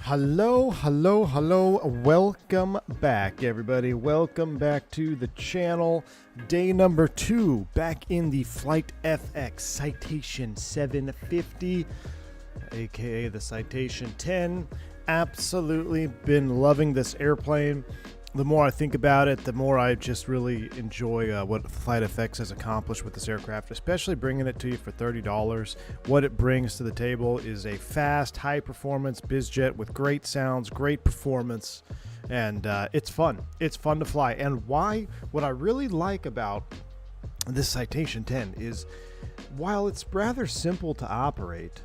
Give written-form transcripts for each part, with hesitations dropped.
Hello, hello, hello. Welcome back, everybody. Welcome back to the channel. Day number 2, back in the Flight FX Citation 750, aka the Citation 10. Absolutely been loving this airplane. The more I think about it, the more I just really enjoy what Flight FX has accomplished with this aircraft, especially bringing it to you for $30. What it brings to the table is a fast, high-performance bizjet with great sounds, great performance, and it's fun. It's fun to fly. And what I really like about this Citation 10 is, while it's rather simple to operate,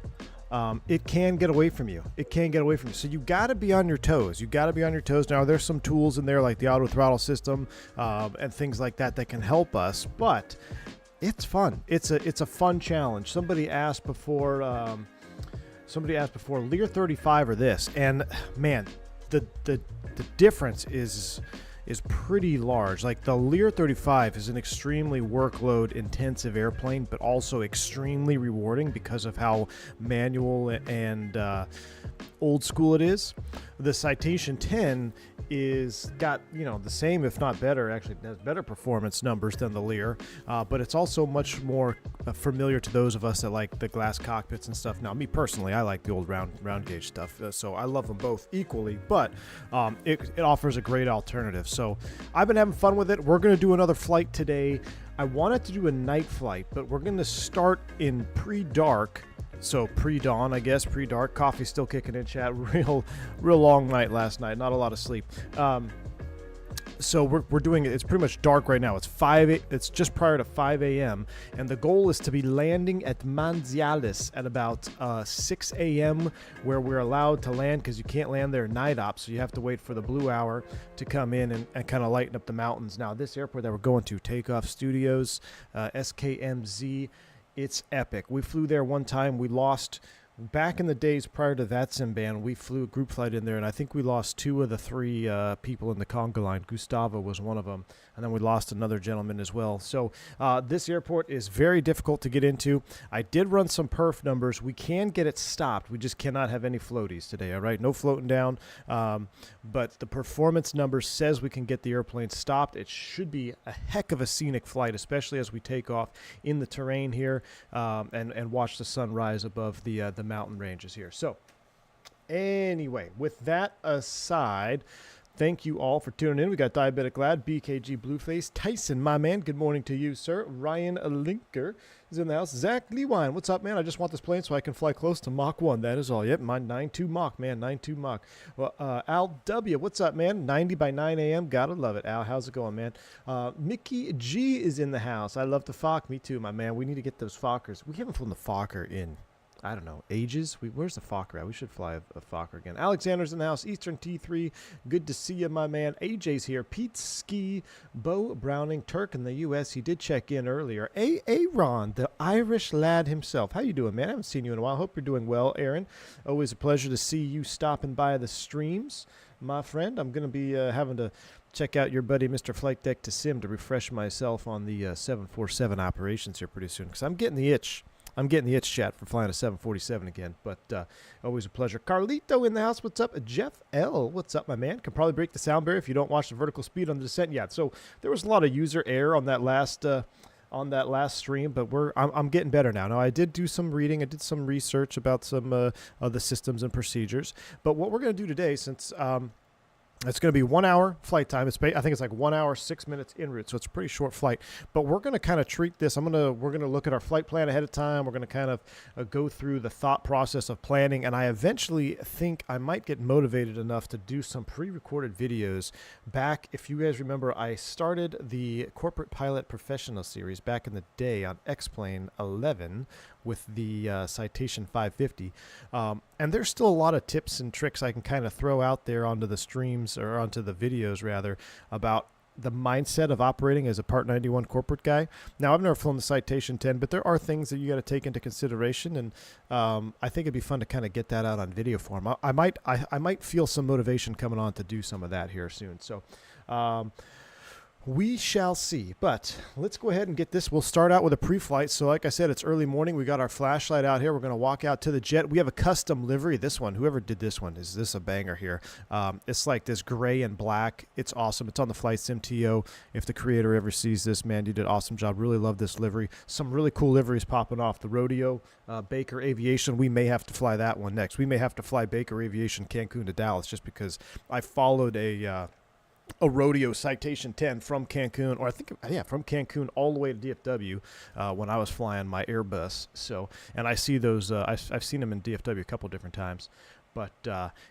it can get away from you. It can get away from you. So you got to be on your toes. You got to be on your toes. Now, there's some tools in there like the auto throttle system and things like that that can help us, but it's fun. It's a fun challenge. Somebody asked before Lear 35 or this, and man, the difference is pretty large. Like the Lear 35 is an extremely workload intensive airplane, but also extremely rewarding because of how manual and old school it is. The Citation 10 is got, the same, if not better, actually has better performance numbers than the Lear, but it's also much more familiar to those of us that like the glass cockpits and stuff. Now, me personally, I like the old round gauge stuff, so I love them both equally, but it offers a great alternative. So I've been having fun with it. We're going to do another flight today. I wanted to do a night flight, but we're going to start in pre-dark. So pre-dawn, I guess, pre-dark. Coffee's still kicking in, chat. Real long night last night. Not a lot of sleep. So we're doing it. It's pretty much dark right now. It's just prior to 5 a.m. and the goal is to be landing at Manziales at about 6 a.m. where we're allowed to land, because you can't land there night ops, so you have to wait for the blue hour to come in and kind of lighten up the mountains. Now, this airport that we're going to, Takeoff Studios, SKMZ. It's epic. We flew there one time. We lost, back in the days prior to that sim ban, we flew a group flight in there, and I think we lost 2 of the 3 people in the conga line. Gustavo was one of them, and then we lost another gentleman as well. So this airport is very difficult to get into. I did run some perf numbers. We can get it stopped. We just cannot have any floaties today, all right? No floating down, but the performance number says we can get the airplane stopped. It should be a heck of a scenic flight, especially as we take off in the terrain here and watch the sun rise above the mountain ranges here. So anyway, with that aside, thank you all for tuning in. We got Diabetic Lad, BKG Blueface, Tyson, my man. Good morning to you, sir. Ryan Linker is in the house. Zach Lewine, what's up, man? I just want this plane so I can fly close to Mach 1. That is all. Yep, my 9.2 Mach, man. 9.2 Mach. Well, Al W, what's up, man? 90 by 9 a.m. Gotta love it. Al, how's it going, man? Mickey G is in the house. I love the Fock. Me too, my man. We need to get those Fokkers. We haven't flown the Fokker in, I don't know, ages. Where's the Fokker at? We should fly a Fokker again. Alexander's in the house. Eastern T3. Good to see you, my man. AJ's here. Pete Ski. Bo Browning. Turk in the U.S. He did check in earlier. Aaron, the Irish lad himself. How you doing, man? I haven't seen you in a while. Hope you're doing well, Aaron. Always a pleasure to see you stopping by the streams, my friend. I'm going to be having to check out your buddy, Mr. Flight Deck to Sim, to refresh myself on the 747 operations here pretty soon, because I'm getting the itch. Chat, for flying a 747 again, but always a pleasure. Carlito in the house. What's up? Jeff L. What's up, my man? Can probably break the sound barrier if you don't watch the vertical speed on the descent yet. So there was a lot of user error on that last stream, but I'm getting better now. Now, I did do some reading. I did some research about some of the systems and procedures. But what we're going to do today, since it's going to be 1 hour flight time. I think it's like 1 hour, 6 minutes en route, so it's a pretty short flight. But we're going to kind of treat this. We're going to look at our flight plan ahead of time. We're going to kind of go through the thought process of planning, and I eventually think I might get motivated enough to do some pre-recorded videos. Back, if you guys remember, I started the Corporate Pilot Professional Series back in the day on X-Plane 11 with the Citation 550. And there's still a lot of tips and tricks I can kind of throw out there onto the streams, or onto the videos rather, about the mindset of operating as a Part 91 corporate guy. Now, I've never flown the Citation 10, but there are things that you got to take into consideration, and I think it'd be fun to kind of get that out on video form. I might feel some motivation coming on to do some of that here soon. So We shall see, but let's go ahead and get this. We'll start out with a pre-flight. So like I said, it's early morning. We got our flashlight out here. We're going to walk out to the jet. We have a custom livery. This one, whoever did this one, is this a banger here? It's like this gray and black. It's awesome. It's on the Flight Sim TO. If the creator ever sees this, man, you did an awesome job. Really love this livery. Some really cool liveries popping off. The Rodeo, Baker Aviation. We may have to fly that one next. We may have to fly Baker Aviation Cancun to Dallas just because I followed a rodeo Citation 10 from Cancun, or I think, yeah, from Cancun all the way to DFW when I was flying my Airbus. So, and I see those, I've seen them in DFW a couple different times. But,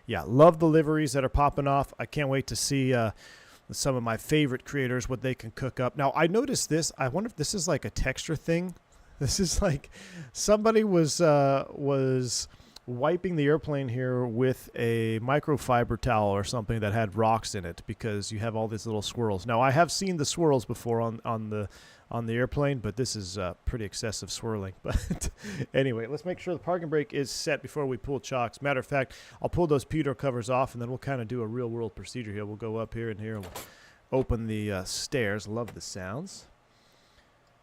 yeah, love the liveries that are popping off. I can't wait to see some of my favorite creators, what they can cook up. Now, I noticed this. I wonder if this is like a texture thing. This is like somebody was wiping the airplane here with a microfiber towel or something that had rocks in it, because you have all these little swirls. Now, I have seen the swirls before on the airplane, but this is pretty excessive swirling. But anyway, let's make sure the parking brake is set before we pull chocks. Matter of fact, I'll pull those pitot covers off, and then we'll kind of do a real world procedure here. We'll go up here and here and we'll open the stairs. Love the sounds.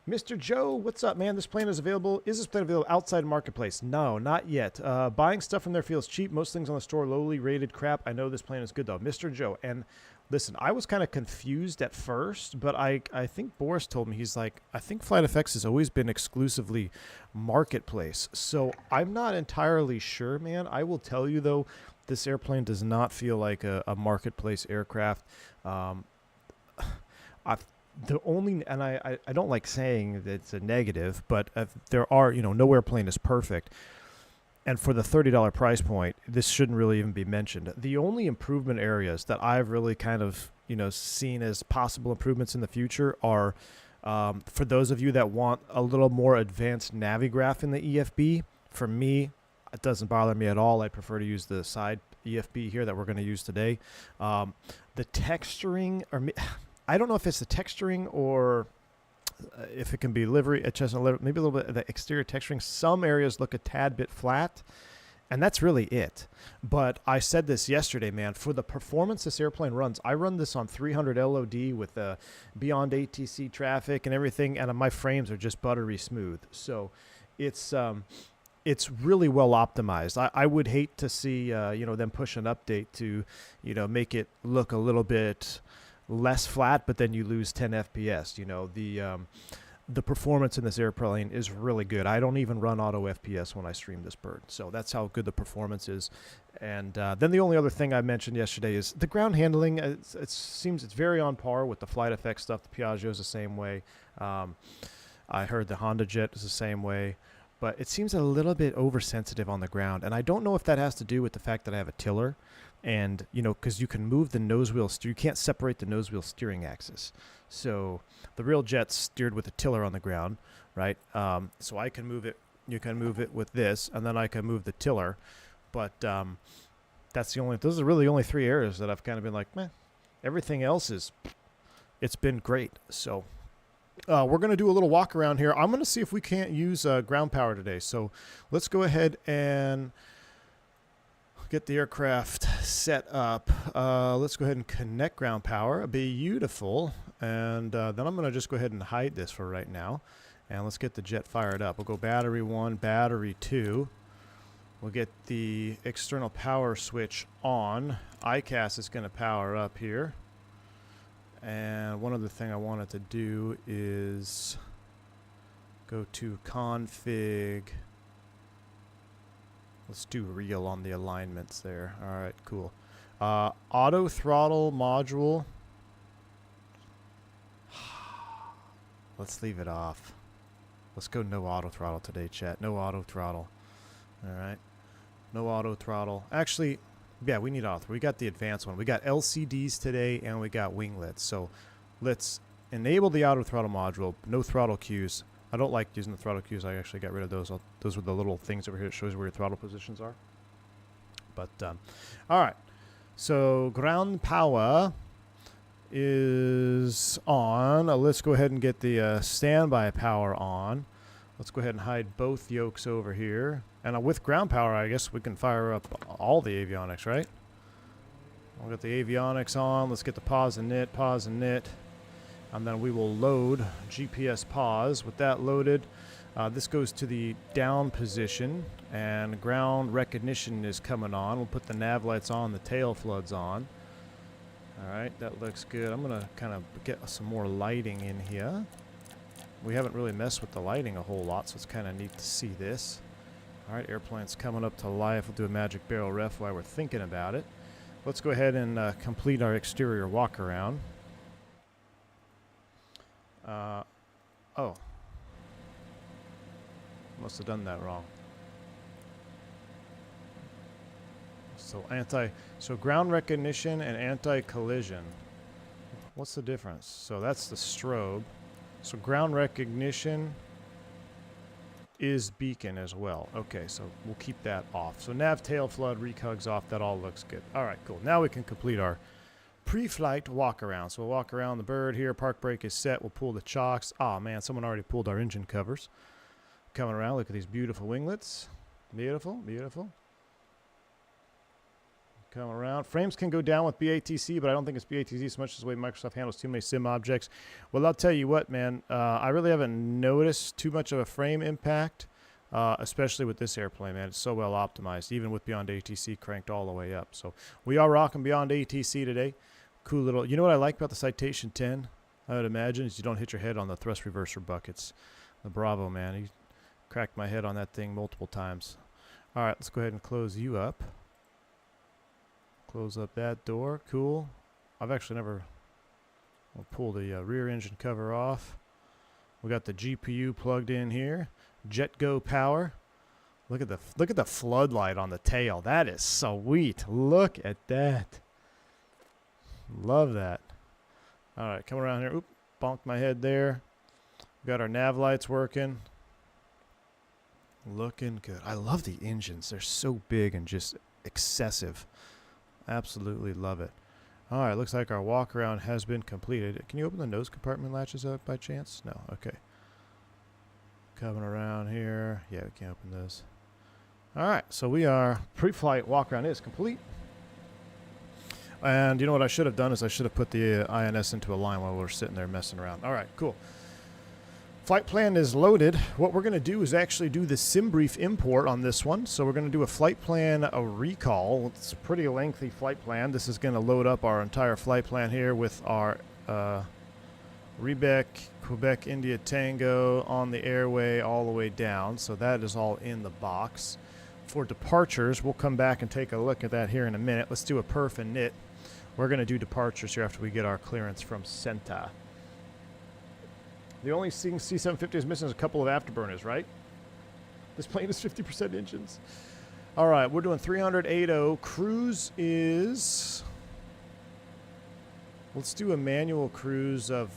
Mr. Joe, what's up, man? This plane is available. Is this plane available outside marketplace? No, not yet. Buying stuff from there feels cheap. Most things on the store lowly rated crap. I know this plane is good, though. Mr. Joe, and listen, I was kind of confused at first, but I think Boris told me, he's like, I think Flight FX has always been exclusively marketplace. So I'm not entirely sure, man. I will tell you, though, this airplane does not feel like a marketplace aircraft. The only, and I don't like saying that it's a negative, but there are, no airplane is perfect. And for the $30 price point, this shouldn't really even be mentioned. The only improvement areas that I've really kind of, seen as possible improvements in the future are, for those of you that want a little more advanced navigraph in the EFB. For me, it doesn't bother me at all. I prefer to use the side EFB here that we're going to use today. The texturing, I don't know if it's the texturing or if it can be livery, maybe a little bit of the exterior texturing. Some areas look a tad bit flat, and that's really it. But I said this yesterday, man, for the performance this airplane runs, I run this on 300 LOD with beyond ATC traffic and everything, and my frames are just buttery smooth. So it's really well optimized. I would hate to see, them push an update to, make it look a little bit less flat, but then you lose 10 FPS. The performance in this airplane is really good. I don't even run auto FPS when I stream this bird, so that's how good the performance is. And then the only other thing I mentioned yesterday is the ground handling. It seems it's very on par with the Flight FX stuff. The Piaggio is the same way. I heard the Honda Jet is the same way, but it seems a little bit oversensitive on the ground, and I don't know if that has to do with the fact that I have a tiller. And, because you can move the nose wheel, you can't separate the nose wheel steering axis. So the real jet's steered with a tiller on the ground, right? So I can move it, you can move it with this, and then I can move the tiller. But those are really the only three areas that I've kind of been like, meh. Everything else it's been great. So we're going to do a little walk around here. I'm going to see if we can't use ground power today. So let's go ahead and get the aircraft set up. Let's go ahead and connect ground power. Beautiful. And then I'm going to just go ahead and hide this for right now. And let's get the jet fired up. We'll go battery 1, battery 2. We'll get the external power switch on. ICAS is going to power up here. And one other thing I wanted to do is go to config. Let's do real on the alignments there. All right, cool. Auto throttle module. Let's leave it off. Let's go no auto throttle today, chat. No auto throttle. All right. No auto throttle. Actually, yeah, we need auto. We got the advanced one. We got LCDs today, and we got winglets. So let's enable the auto throttle module. No throttle cues. I don't like using the throttle cues. I actually got rid of those. Those were the little things over here that shows where your throttle positions are. But, all right. So ground power is on. Let's go ahead and get the standby power on. Let's go ahead and hide both yokes over here. And with ground power, I guess we can fire up all the avionics, right? We'll get the avionics on. Let's get the pause and knit, And then we will load GPS pause. With that loaded, this goes to the down position, and ground recognition is coming on. We'll put the nav lights on, the tail floods on. All right, that looks good. I'm gonna kind of get some more lighting in here. We haven't really messed with the lighting a whole lot, so it's kind of neat to see this. All right, airplane's coming up to life. We'll do a magic barrel ref while we're thinking about it. Let's go ahead and complete our exterior walk around. Oh. Must have done that wrong. So ground recognition and anti-collision. What's the difference? So that's the strobe. So ground recognition is beacon as well. Okay, so we'll keep that off. So nav tail flood, recugs off. That all looks good. All right, cool. Now we can complete our pre-flight walk around. So we'll walk around the bird here. Park brake is set. We'll pull the chocks. Oh man, someone already pulled our engine covers. Coming around. Look at these beautiful winglets. Beautiful, beautiful. Come around. Frames can go down with BATC, but I don't think it's BATC so much as the way Microsoft handles too many sim objects. Well, I'll tell you what, man. I really haven't noticed too much of a frame impact, especially with this airplane, man. It's so well optimized, even with Beyond ATC cranked all the way up. So we are rocking Beyond ATC today. Cool little... You know what I like about the Citation 10, I would imagine, is you don't hit your head on the thrust reverser buckets. The Bravo, man. He cracked my head on that thing multiple times. All right, let's go ahead and close you up. Close up that door. Cool. I've actually never... I'll pull the rear engine cover off. We got the GPU plugged in here. JetGo power. Look at the floodlight on the tail. That is sweet. Look at that. Love that. All right, come around here. Oop, bonked my head there. Got our nav lights working. Looking good. I love the engines. They're so big and just excessive. Absolutely love it. All right, looks like our walk around has been completed. Can you open the nose compartment latches up by chance? No, okay. Coming around here. Yeah, we can't open those. All right, so we are pre-flight walk around is complete. And you know what I should have done is I should have put the INS into a line while we're sitting there messing around. All right, cool. Flight plan is loaded. What we're going to do is actually do the sim brief import on this one. So we're going to do a flight plan, a recall. It's a pretty lengthy flight plan. This is going to load up our entire flight plan here with our Quebec, India Tango on the airway all the way down. So that is all in the box. For departures, we'll come back and take a look at that here in a minute. Let's do a perf and knit. We're going to do departures here after we get our clearance from CENTA. The only thing C-750 is missing is a couple of afterburners, right? This plane is 50% engines. All right, we're doing 380. Cruise is... Let's do a manual cruise of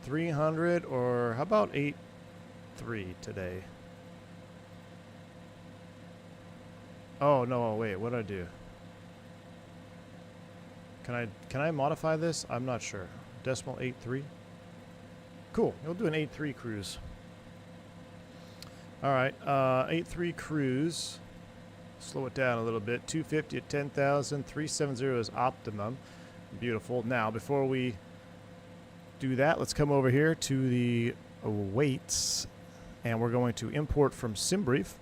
300, or how about 8.3 today? Oh, no, wait, what did I do? Can I modify this? I'm not sure. Decimal 8.3? Cool. We'll do an 8.3 cruise. All right. 8.3 cruise. Slow it down a little bit. 250 at 10,000. 370 is optimum. Beautiful. Now, before we do that, let's come over here to the weights. And we're going to import from SimBrief.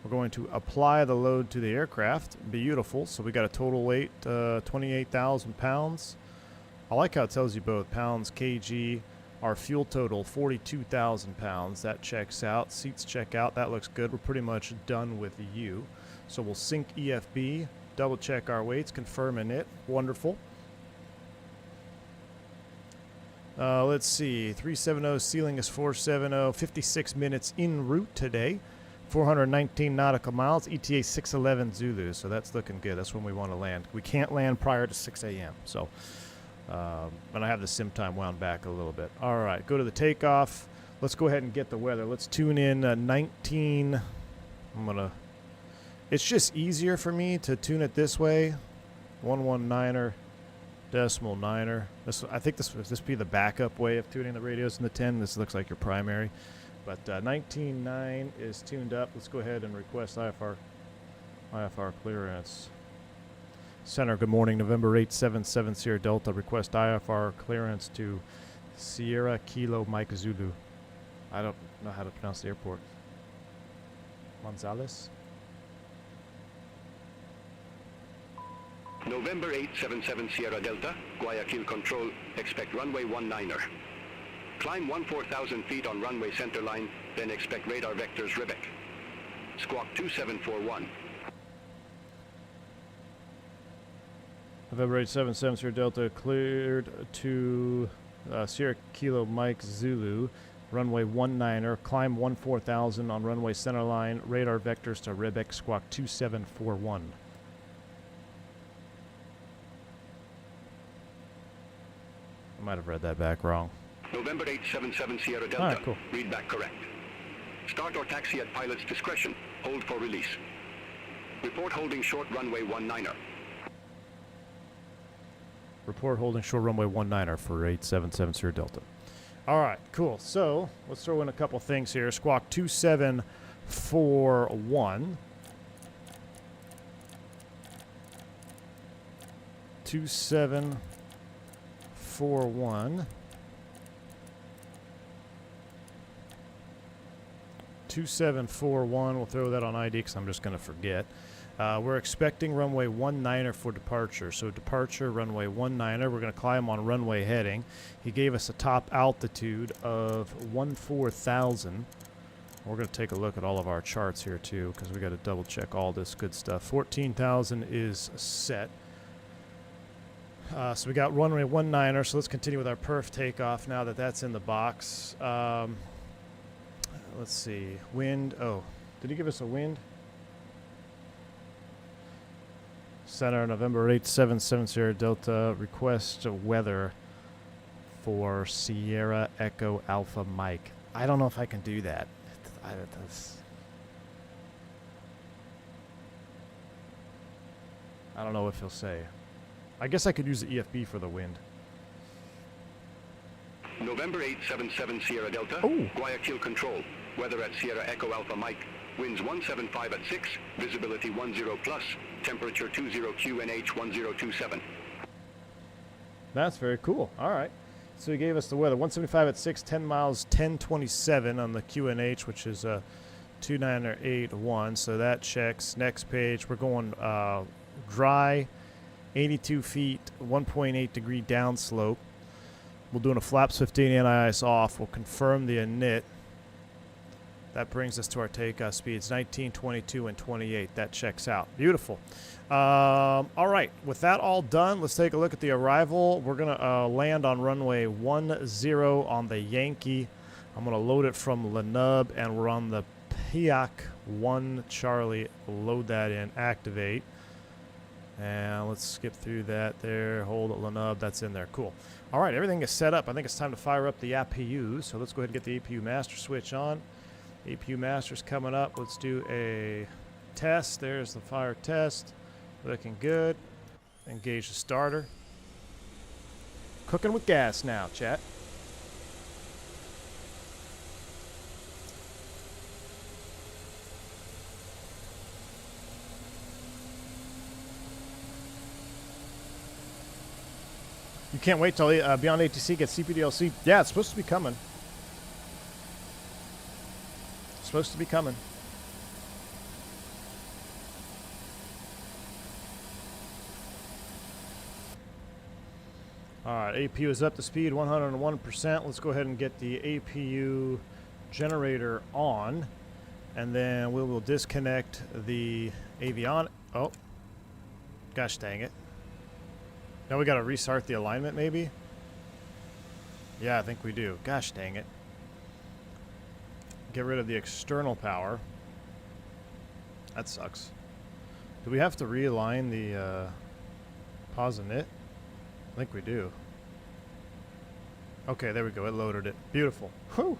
We're going to apply the load to the aircraft. Beautiful. So we got a total weight, 28,000 pounds. I like how it tells you both pounds, kg. Our fuel total, 42,000 pounds. That checks out. Seats check out. That looks good. We're pretty much done with you. So we'll sync EFB, double check our weights, confirm init. Wonderful. Let's see. 370, ceiling is 470. 56 minutes en route today. 419 nautical miles. ETA 611 Zulu. So that's looking good. That's when we want to land. We can't land prior to 6 a.m. So... and I have the sim time wound back a little bit. All right, go to the takeoff. Let's go ahead and get the weather. Let's tune in 19. It's just easier for me to tune it this way. 119er, decimal 9er. I think this would be the backup way of tuning the radios in the 10. This looks like your primary. But 19.9 is tuned up. Let's go ahead and request IFR clearance. Center, good morning. November 877 Sierra Delta. Request IFR clearance to Sierra Kilo Mike Zulu. I don't know how to pronounce the airport. Gonzales? November 877 Sierra Delta, Guayaquil Control, expect runway 19er. Climb 14,000 feet on runway centerline, then expect radar vectors Ribec. Squawk 2741. November 877 Sierra Delta, cleared to Sierra Kilo Mike Zulu, runway 19er, climb 14,000 on runway centerline, radar vectors to Ribec, squawk 2741. I might have read that back wrong. November 877 Sierra Delta, Alright, cool. Read back correct. Start or taxi at pilot's discretion, hold for release. Report holding short runway 19er. Report holding short runway 19er for 877 Sierra Delta. All right, cool. So let's throw in a couple things here. Squawk 2741. 2741. 2741. We'll throw that on ID because I'm just going to forget. We're expecting runway 19er for departure. So departure, runway 19er. We're going to climb on runway heading. He gave us a top altitude of 14,000. We're going to take a look at all of our charts here too because we got to double check all this good stuff. 14,000 is set. So we got runway 19er. So let's continue with our perf takeoff now that that's in the box. Let's see. Wind. Oh, did he give us a wind? Center, November 877 Sierra Delta, request weather for Sierra Echo Alpha Mike. I don't know if I can do that. I don't know what he'll say. I guess I could use the EFB for the wind. November 877 Sierra Delta, Oh. Guayaquil Control, weather at Sierra Echo Alpha Mike, winds 175 at 6, visibility 10 plus, temperature 20 QNH 1027. That's very cool. All right. So he gave us the weather. 175 at 6, 10 miles, 1027 on the QNH, which is 2981. So that checks. Next page, we're going dry, 82 feet, 1.8 degree downslope. We're doing a flaps 15 anti-ice off. We'll confirm the init. That brings us to our takeoff speeds, 19, 22, and 28. That checks out. Beautiful. All right. With that all done, let's take a look at the arrival. We're going to land on runway 10 on the Yankee. I'm going to load it from Lanub, and we're on the Piak 1 Charlie. Load that in. Activate. And let's skip through that there. Hold it, Lanub. That's in there. Cool. All right. Everything is set up. I think it's time to fire up the APU. So let's go ahead and get the APU master switch on. APU master's coming up. Let's do a test. There's the fire test. Looking good. Engage the starter. Cooking with gas now, chat. You can't wait till Beyond ATC gets CPDLC. Yeah, it's supposed to be coming. Supposed to be coming. All right, APU is up to speed 101%. Let's go ahead and get the APU generator on, and then we will disconnect the avionics. Oh, gosh dang it. Now we got to restart the alignment maybe? Yeah, I think we do. Gosh dang it. Get rid of the external power. That sucks. Do we have to realign the pause and knit? I think we do. Okay, there we go. It loaded it. Beautiful. Whew.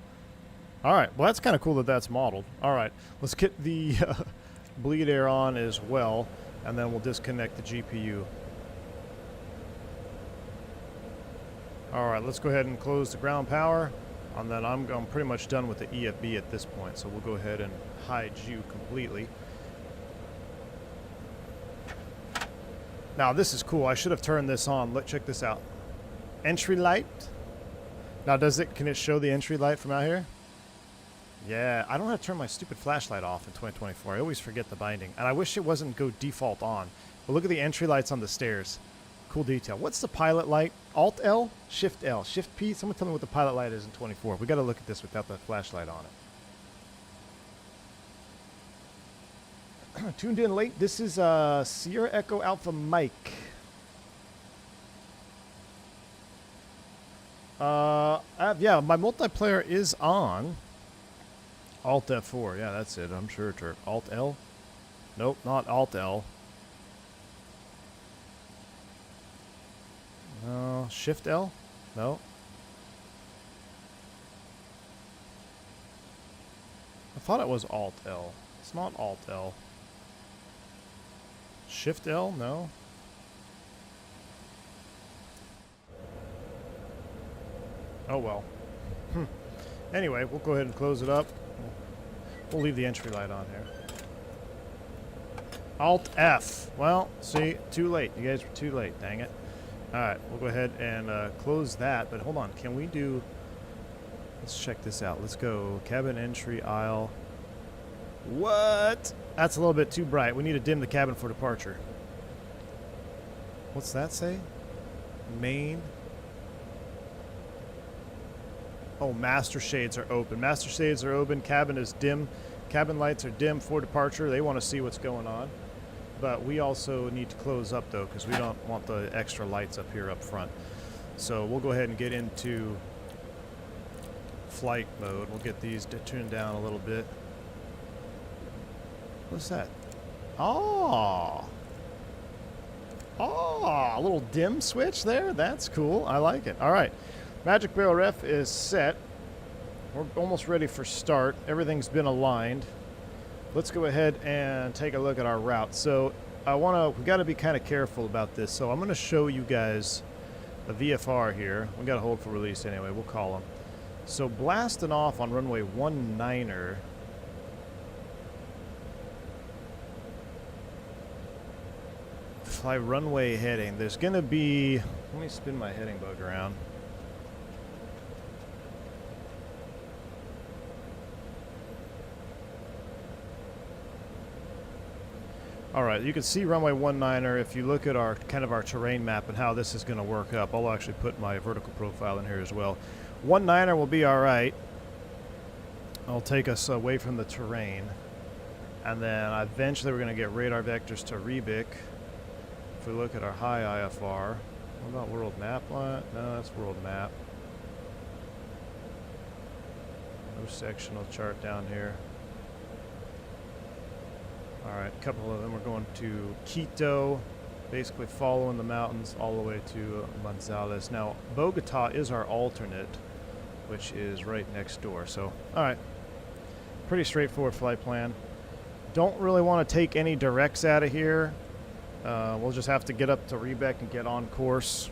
All right. Well, that's kind of cool that that's modeled. All right. Let's get the bleed air on as well, and then we'll disconnect the GPU. All right. Let's go ahead and close the ground power. And then I'm pretty much done with the EFB at this point, so we'll go ahead and hide you completely. Now this is cool. I should have turned this on. Check this out. Entry light. Now can it show the entry light from out here? Yeah, I don't have to turn my stupid flashlight off in 2024. I always forget the binding. And I wish it wasn't go default on. But look at the entry lights on the stairs. Cool detail. What's the pilot light? Alt L? Shift L? Shift P? Someone tell me what the pilot light is in 24. We got to look at this without the flashlight on it. Tuned in late. This is Sierra Echo Alpha Mike. Yeah, my multiplayer is on. Alt F4. Yeah, that's it. I'm sure. Alt L? Nope, not Alt L. Shift L? No. I thought it was Alt L. It's not Alt L. Shift L? No. Oh well. Anyway, we'll go ahead and close it up. We'll leave the entry light on here. Alt F. Well, see, too late. You guys were too late, dang it. Alright, we'll go ahead and close that, but hold on. Can we do... Let's check this out. Let's go cabin entry aisle. What? That's a little bit too bright. We need to dim the cabin for departure. What's that say? Main. Oh, master shades are open. Master shades are open. Cabin is dim. Cabin lights are dim for departure. They want to see what's going on. But we also need to close up, though, because we don't want the extra lights up here up front. So we'll go ahead and get into flight mode. We'll get these tuned down a little bit. What's that? Oh, a little dim switch there. That's cool. I like it. All right. Magic Barrel Ref is set. We're almost ready for start. Everything's been aligned. Let's go ahead and take a look at our route. So we got to be kind of careful about this. So I'm going to show you guys a VFR here. We got to hold for release anyway. We'll call them. So blasting off on runway 19er. Fly runway heading. There's going to be... Let me spin my heading bug around. All right, you can see runway 19er if you look at our kind of our terrain map and how this is going to work up. I'll actually put my vertical profile in here as well. 19er will be all right. It'll take us away from the terrain. And then eventually we're going to get radar vectors to Rebic. If we look at our high IFR. What about world map line? No, that's world map. No sectional chart down here. Alright, a couple of them are going to Quito, basically following the mountains all the way to Manzales. Now, Bogota is our alternate, which is right next door. So, alright, pretty straightforward flight plan. Don't really want to take any directs out of here. We'll just have to get up to Rebec and get on course.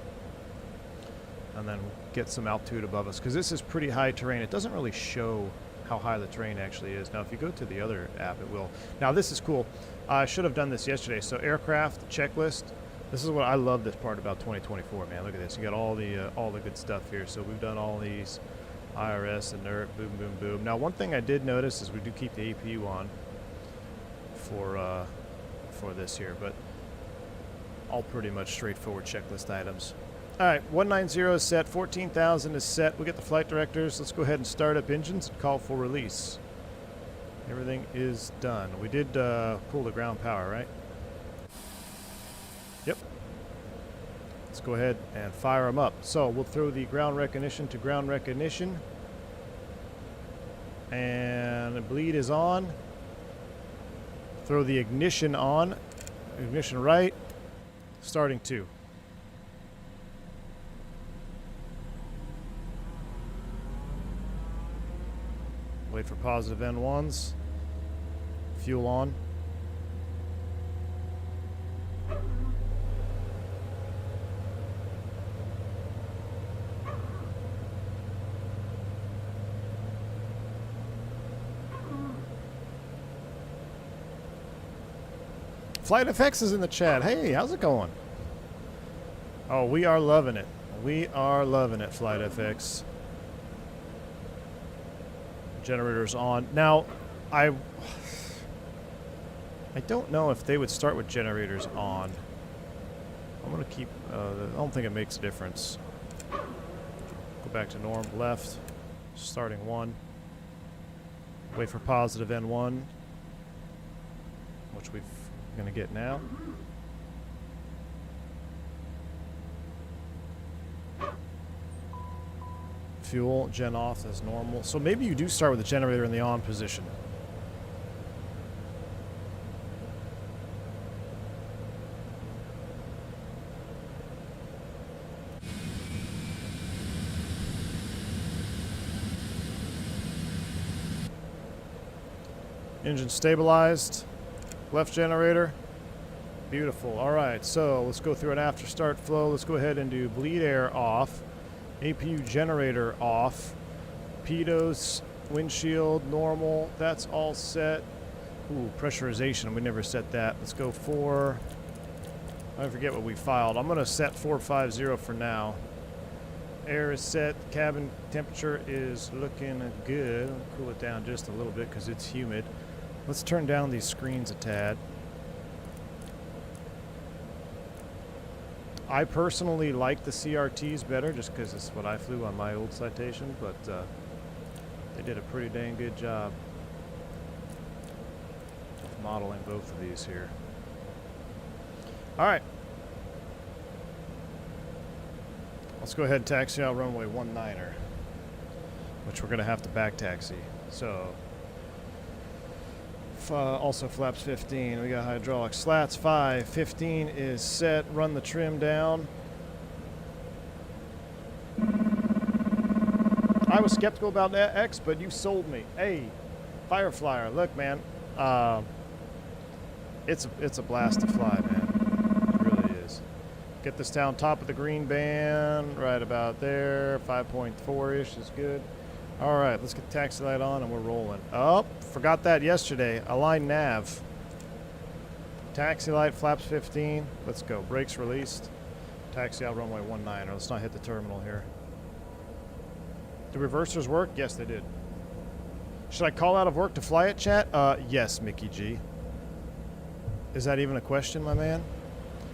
And then get some altitude above us, because this is pretty high terrain. It doesn't really show how high the terrain actually is. Now, if you go to the other app, it will. Now, this is cool. I should have done this yesterday. So, aircraft checklist. This is what I love this part about 2024, man. Look at this. You got all the good stuff here. So, we've done all these IRS, inert, boom, boom, boom. Now, one thing I did notice is we do keep the APU on for this here, but all pretty much straightforward checklist items. All right, 190 is set, 14,000 is set. We get the flight directors. Let's go ahead and start up engines and call for release. Everything is done. We did pull the ground power, right? Yep. Let's go ahead and fire them up. So we'll throw the ground recognition to ground recognition. And the bleed is on. Throw the ignition on. Ignition right. Starting 2. Wait for positive N1s. Fuel on. Flight FX is in the chat. Hey, how's it going? Oh, we are loving it. We are loving it, Flight FX. Generators on. Now, I don't know if they would start with generators on. I'm going to keep... I don't think it makes a difference. Go back to norm. Left. Starting 1. Wait for positive N1. Which we're going to get now. Fuel, gen off as normal. So maybe you do start with the generator in the on position. Engine stabilized. Left generator. Beautiful. Alright, so let's go through an after start flow. Let's go ahead and do bleed air off. APU generator off. Pitos, windshield, normal. That's all set. Ooh, pressurization. We never set that. Let's go for... I forget what we filed. I'm going to set 450 for now. Air is set. Cabin temperature is looking good. I'll cool it down just a little bit because it's humid. Let's turn down these screens a tad. I personally like the CRTs better just because it's what I flew on my old Citation, but they did a pretty dang good job of modeling both of these here. Alright. Let's go ahead and taxi out runway 19er, which we're going to have to back taxi. So, also flaps 15. We got hydraulic slats 5. 15 is set. Run the trim down. I was skeptical about that X, but you sold me. Hey, Fireflyer, look, man. It's a blast to fly, man. It really is. Get this down top of the green band, right about there. 5.4-ish is good. All right, let's get the taxi light on and we're rolling. Oh, forgot that yesterday. Align nav. Taxi light, flaps 15. Let's go. Brakes released. Taxi out runway 19er. Let's not hit the terminal here. Do reversers work? Yes, they did. Should I call out of work to fly it, chat? Yes, Mickey G. Is that even a question, my man?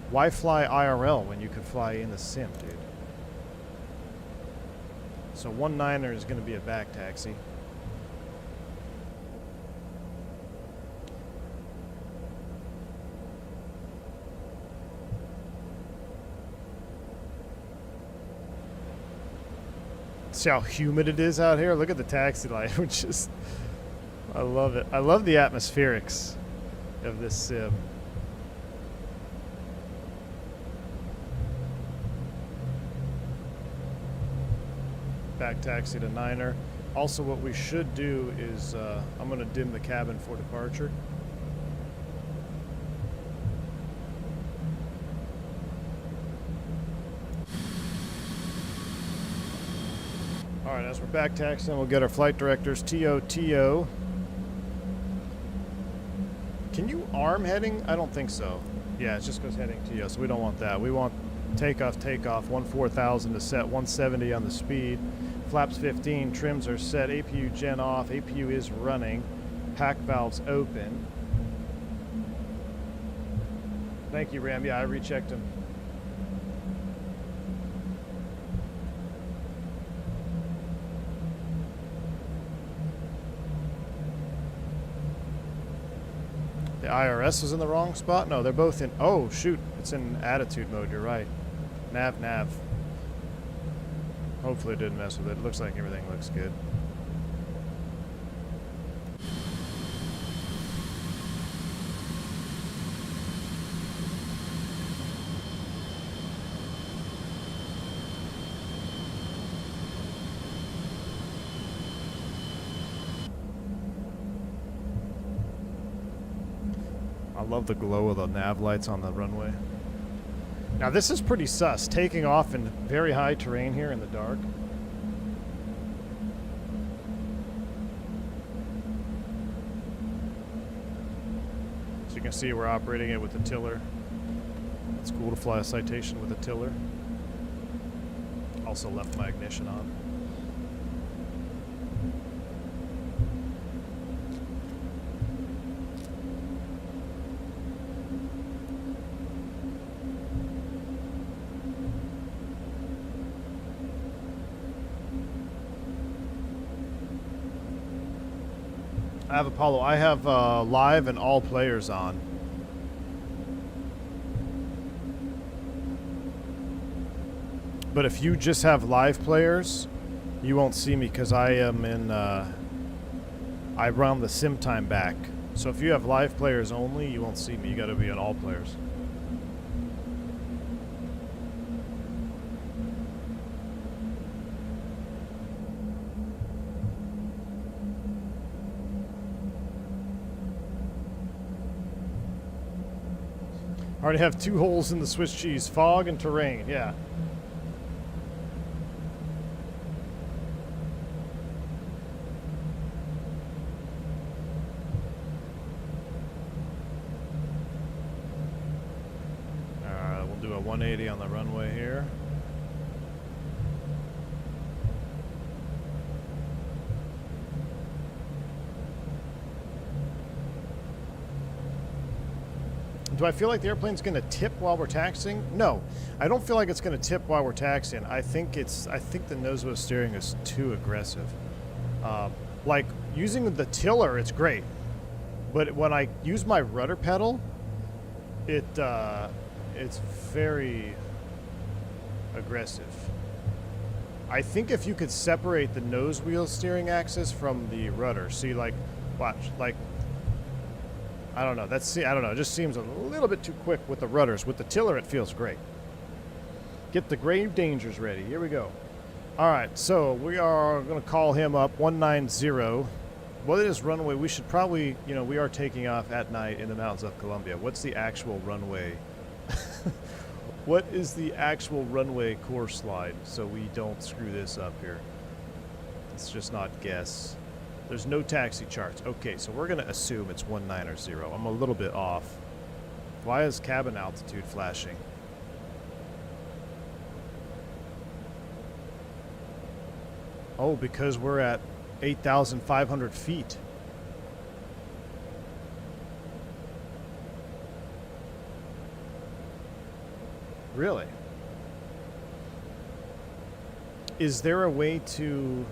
Why fly IRL when you could fly in the sim, dude? So 19er is going to be a back taxi. See how humid it is out here? Look at the taxi light, which is... I love it. I love the atmospherics of this sim. Back taxi to 9er. Also, what we should do is I'm going to dim the cabin for departure. All right, as we're back taxiing, we'll get our flight directors TO. Can you arm heading? I don't think so. Yeah, it just goes heading TO, so we don't want that. We want takeoff, 14,000 to set 170 on the speed. Flaps 15, trims are set, APU gen off, APU is running, pack valves open. Thank you, Ram. Yeah, I rechecked them. The IRS was in the wrong spot? No, they're both in... Oh, shoot. It's in attitude mode. You're right. Nav. Hopefully it didn't mess with it. It looks like everything looks good. I love the glow of the nav lights on the runway. Now this is pretty sus, taking off in very high terrain here in the dark. So you can see we're operating it with the tiller. It's cool to fly a Citation with a tiller. Also left my ignition on. I have Apollo. I have live and all players on. But if you just have live players, you won't see me because I am in, I round the sim time back. So if you have live players only, you won't see me. You gotta be on all players. I already have 2 holes in the Swiss cheese, fog and terrain, yeah. We'll do a 180 on the runway here. Do I feel like the airplane's going to tip while we're taxiing? No, I don't feel like it's going to tip while we're taxiing. I think the nose wheel steering is too aggressive. Like using the tiller, it's great, but when I use my rudder pedal, it's very aggressive. I think if you could separate the nose wheel steering axis from the rudder, see, like, watch, like. I don't know. I don't know. It just seems a little bit too quick with the rudders. With the tiller, it feels great. Get the grave dangers ready. Here we go. All right. So we are going to call him up. 190. What is runway? We should probably, you know, we are taking off at night in the mountains of Colombia. What's the actual runway? What is the actual runway course line so we don't screw this up here? Let's just not guess. There's no taxi charts. Okay, so we're going to assume it's 190. I'm a little bit off. Why is cabin altitude flashing? Oh, because we're at 8,500 feet. Really? Is there a way to...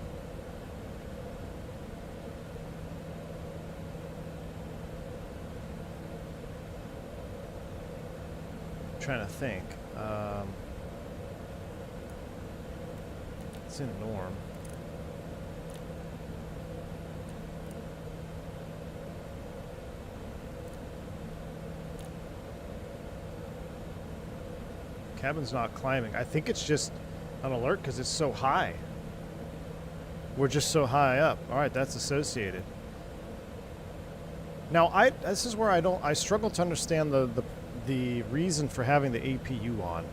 trying to think. It's in norm. Cabin's not climbing. I think it's just an alert because it's so high. We're just so high up. All right, that's associated. Now, this is where I struggle to understand the reason for having the APU on.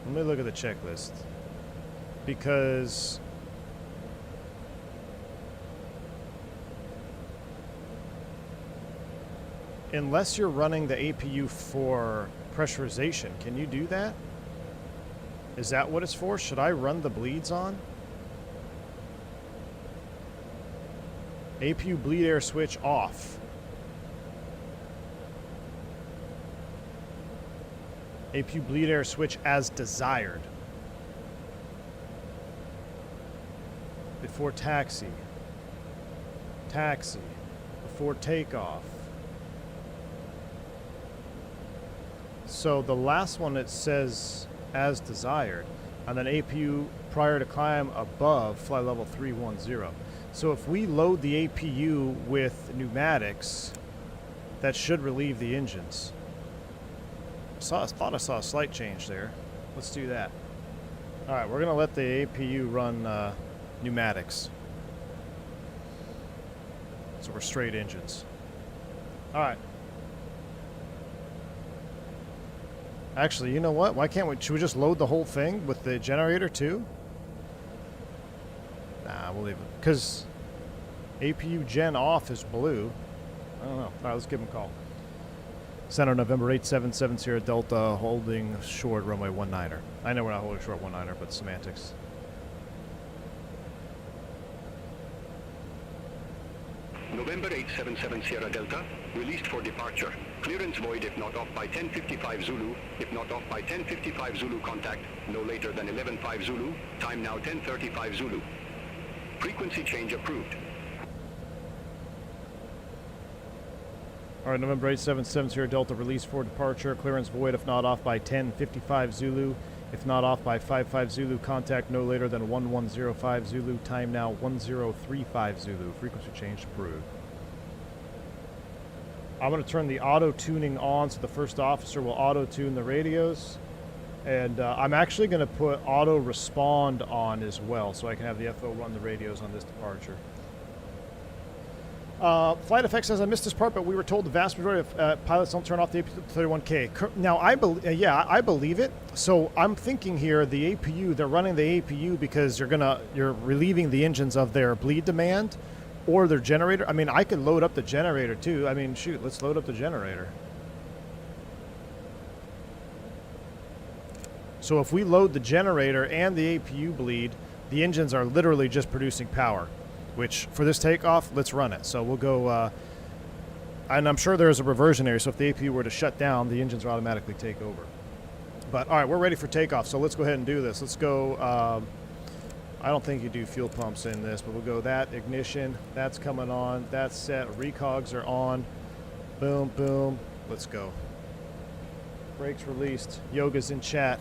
Let me look at the checklist. Because unless you're running the APU for pressurization, can you do that? Is that what it's for? Should I run the bleeds on? APU bleed air switch off. APU bleed air switch as desired. Before taxi. Taxi. Before takeoff. So the last one, it says as desired. And then APU prior to climb above flight level 310. So if we load the APU with pneumatics, that should relieve the engines. I thought I saw a slight change there. Let's do that. All right, we're going to let the APU run pneumatics. So we're straight engines. All right. Actually, you know what? Why can't we? Should we just load the whole thing with the generator too? Nah, we'll leave it. Because APU gen off is blue. I don't know. All right, let's give him a call. Center November 877 Sierra Delta, holding short runway 19er. I know we're not holding short 19er, but semantics. November 877 Sierra Delta, released for departure. Clearance void if not off by 10:55 Zulu. If not off by 10:55 Zulu, contact no later than 11:05 Zulu. Time now 10:35 Zulu. Frequency change approved. All right, November 877 Sierra Delta, released for departure. Clearance void if not off by 10:55 Zulu. If not off by 55 Zulu, contact no later than 1105 Zulu. Time now 1035 Zulu. Frequency change approved. I'm going to turn the auto-tuning on, so the first officer will auto-tune the radios. And I'm actually going to put auto-respond on as well, so I can have the FO run the radios on this departure. Flight Effect says, I missed this part, but we were told the vast majority of pilots don't turn off the AP31K. Now, I believe it. So I'm thinking here, the APU, they're running the APU because you're relieving the engines of their bleed demand or their generator. I mean, I could load up the generator too. I mean, shoot, let's load up the generator. So if we load the generator and the APU bleed, the engines are literally just producing power. Which, for this takeoff, let's run it. So we'll go, and I'm sure there's a reversion area, so if the APU were to shut down, the engines will automatically take over. But, all right, we're ready for takeoff, so let's go ahead and do this. Let's go, I don't think you do fuel pumps in this, but we'll go that, ignition, that's coming on, that's set, recogs are on, boom, boom, let's go. Brakes released, Yoga's in chat.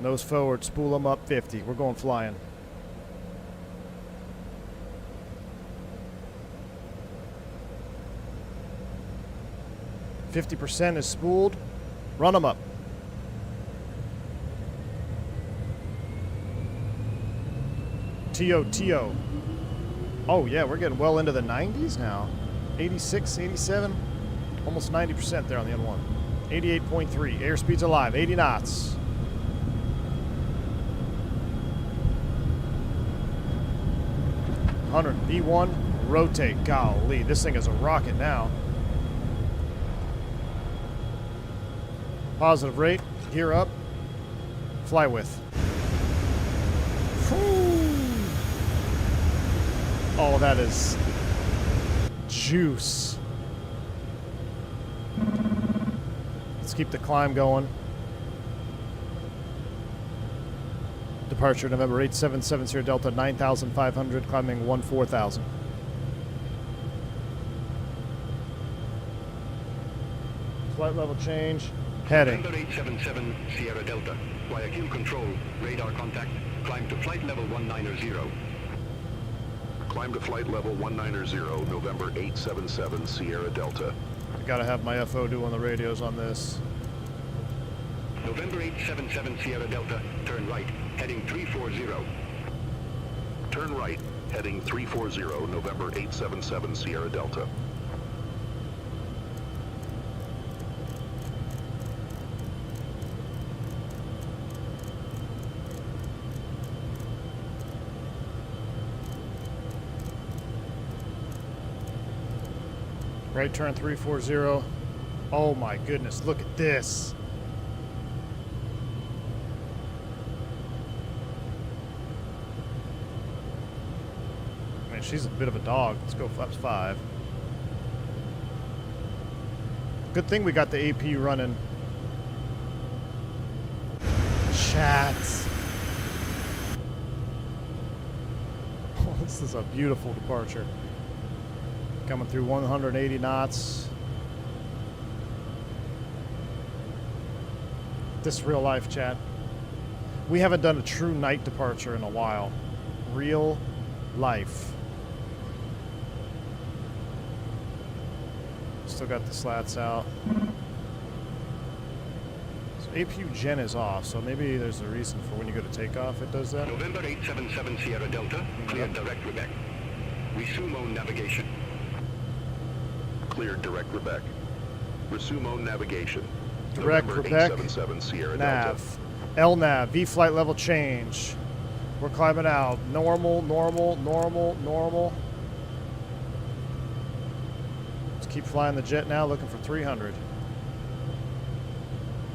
Nose forward, spool them up 50, we're going flying. %50 is spooled. Run them up. TO. Oh, yeah, we're getting well into the 90s now. 86, 87, almost 90% there on the N1. 88.3. Airspeed's alive. 80 knots. V1, rotate. Golly, this thing is a rocket now. Positive rate, gear up, fly with. Oh, that is juice. Let's keep the climb going. Departure November 877 Sierra Delta 9,500, climbing 14,000. Flight level change. Heading. November 877 Sierra Delta. Guayaquil control. Radar contact. Climb to flight level 190. Climb to flight level 190, November 877 Sierra Delta. I gotta have my FO do on the radios on this. November 877 Sierra Delta. Turn right. Heading 340. Turn right. Heading 340, November 877 Sierra Delta. Right turn 340. Oh my goodness, look at this. Man, she's a bit of a dog. Let's go flaps 5. Good thing we got the AP running. Chats. Oh, this is a beautiful departure. Coming through 180 knots. This real life, chat. We haven't done a true night departure in a while. Real life. Still got the slats out. So APU gen is off, so maybe there's a reason for when you go to takeoff it does that. November 877 Sierra Delta. Cleared direct Quebec. Resume on navigation. Cleared direct Quebec. Resume on navigation. Direct November Quebec. 877 Sierra Nav. Delta. LNAV. V flight level change. We're climbing out. Normal, normal, normal, normal. Let's keep flying the jet now, looking for 300.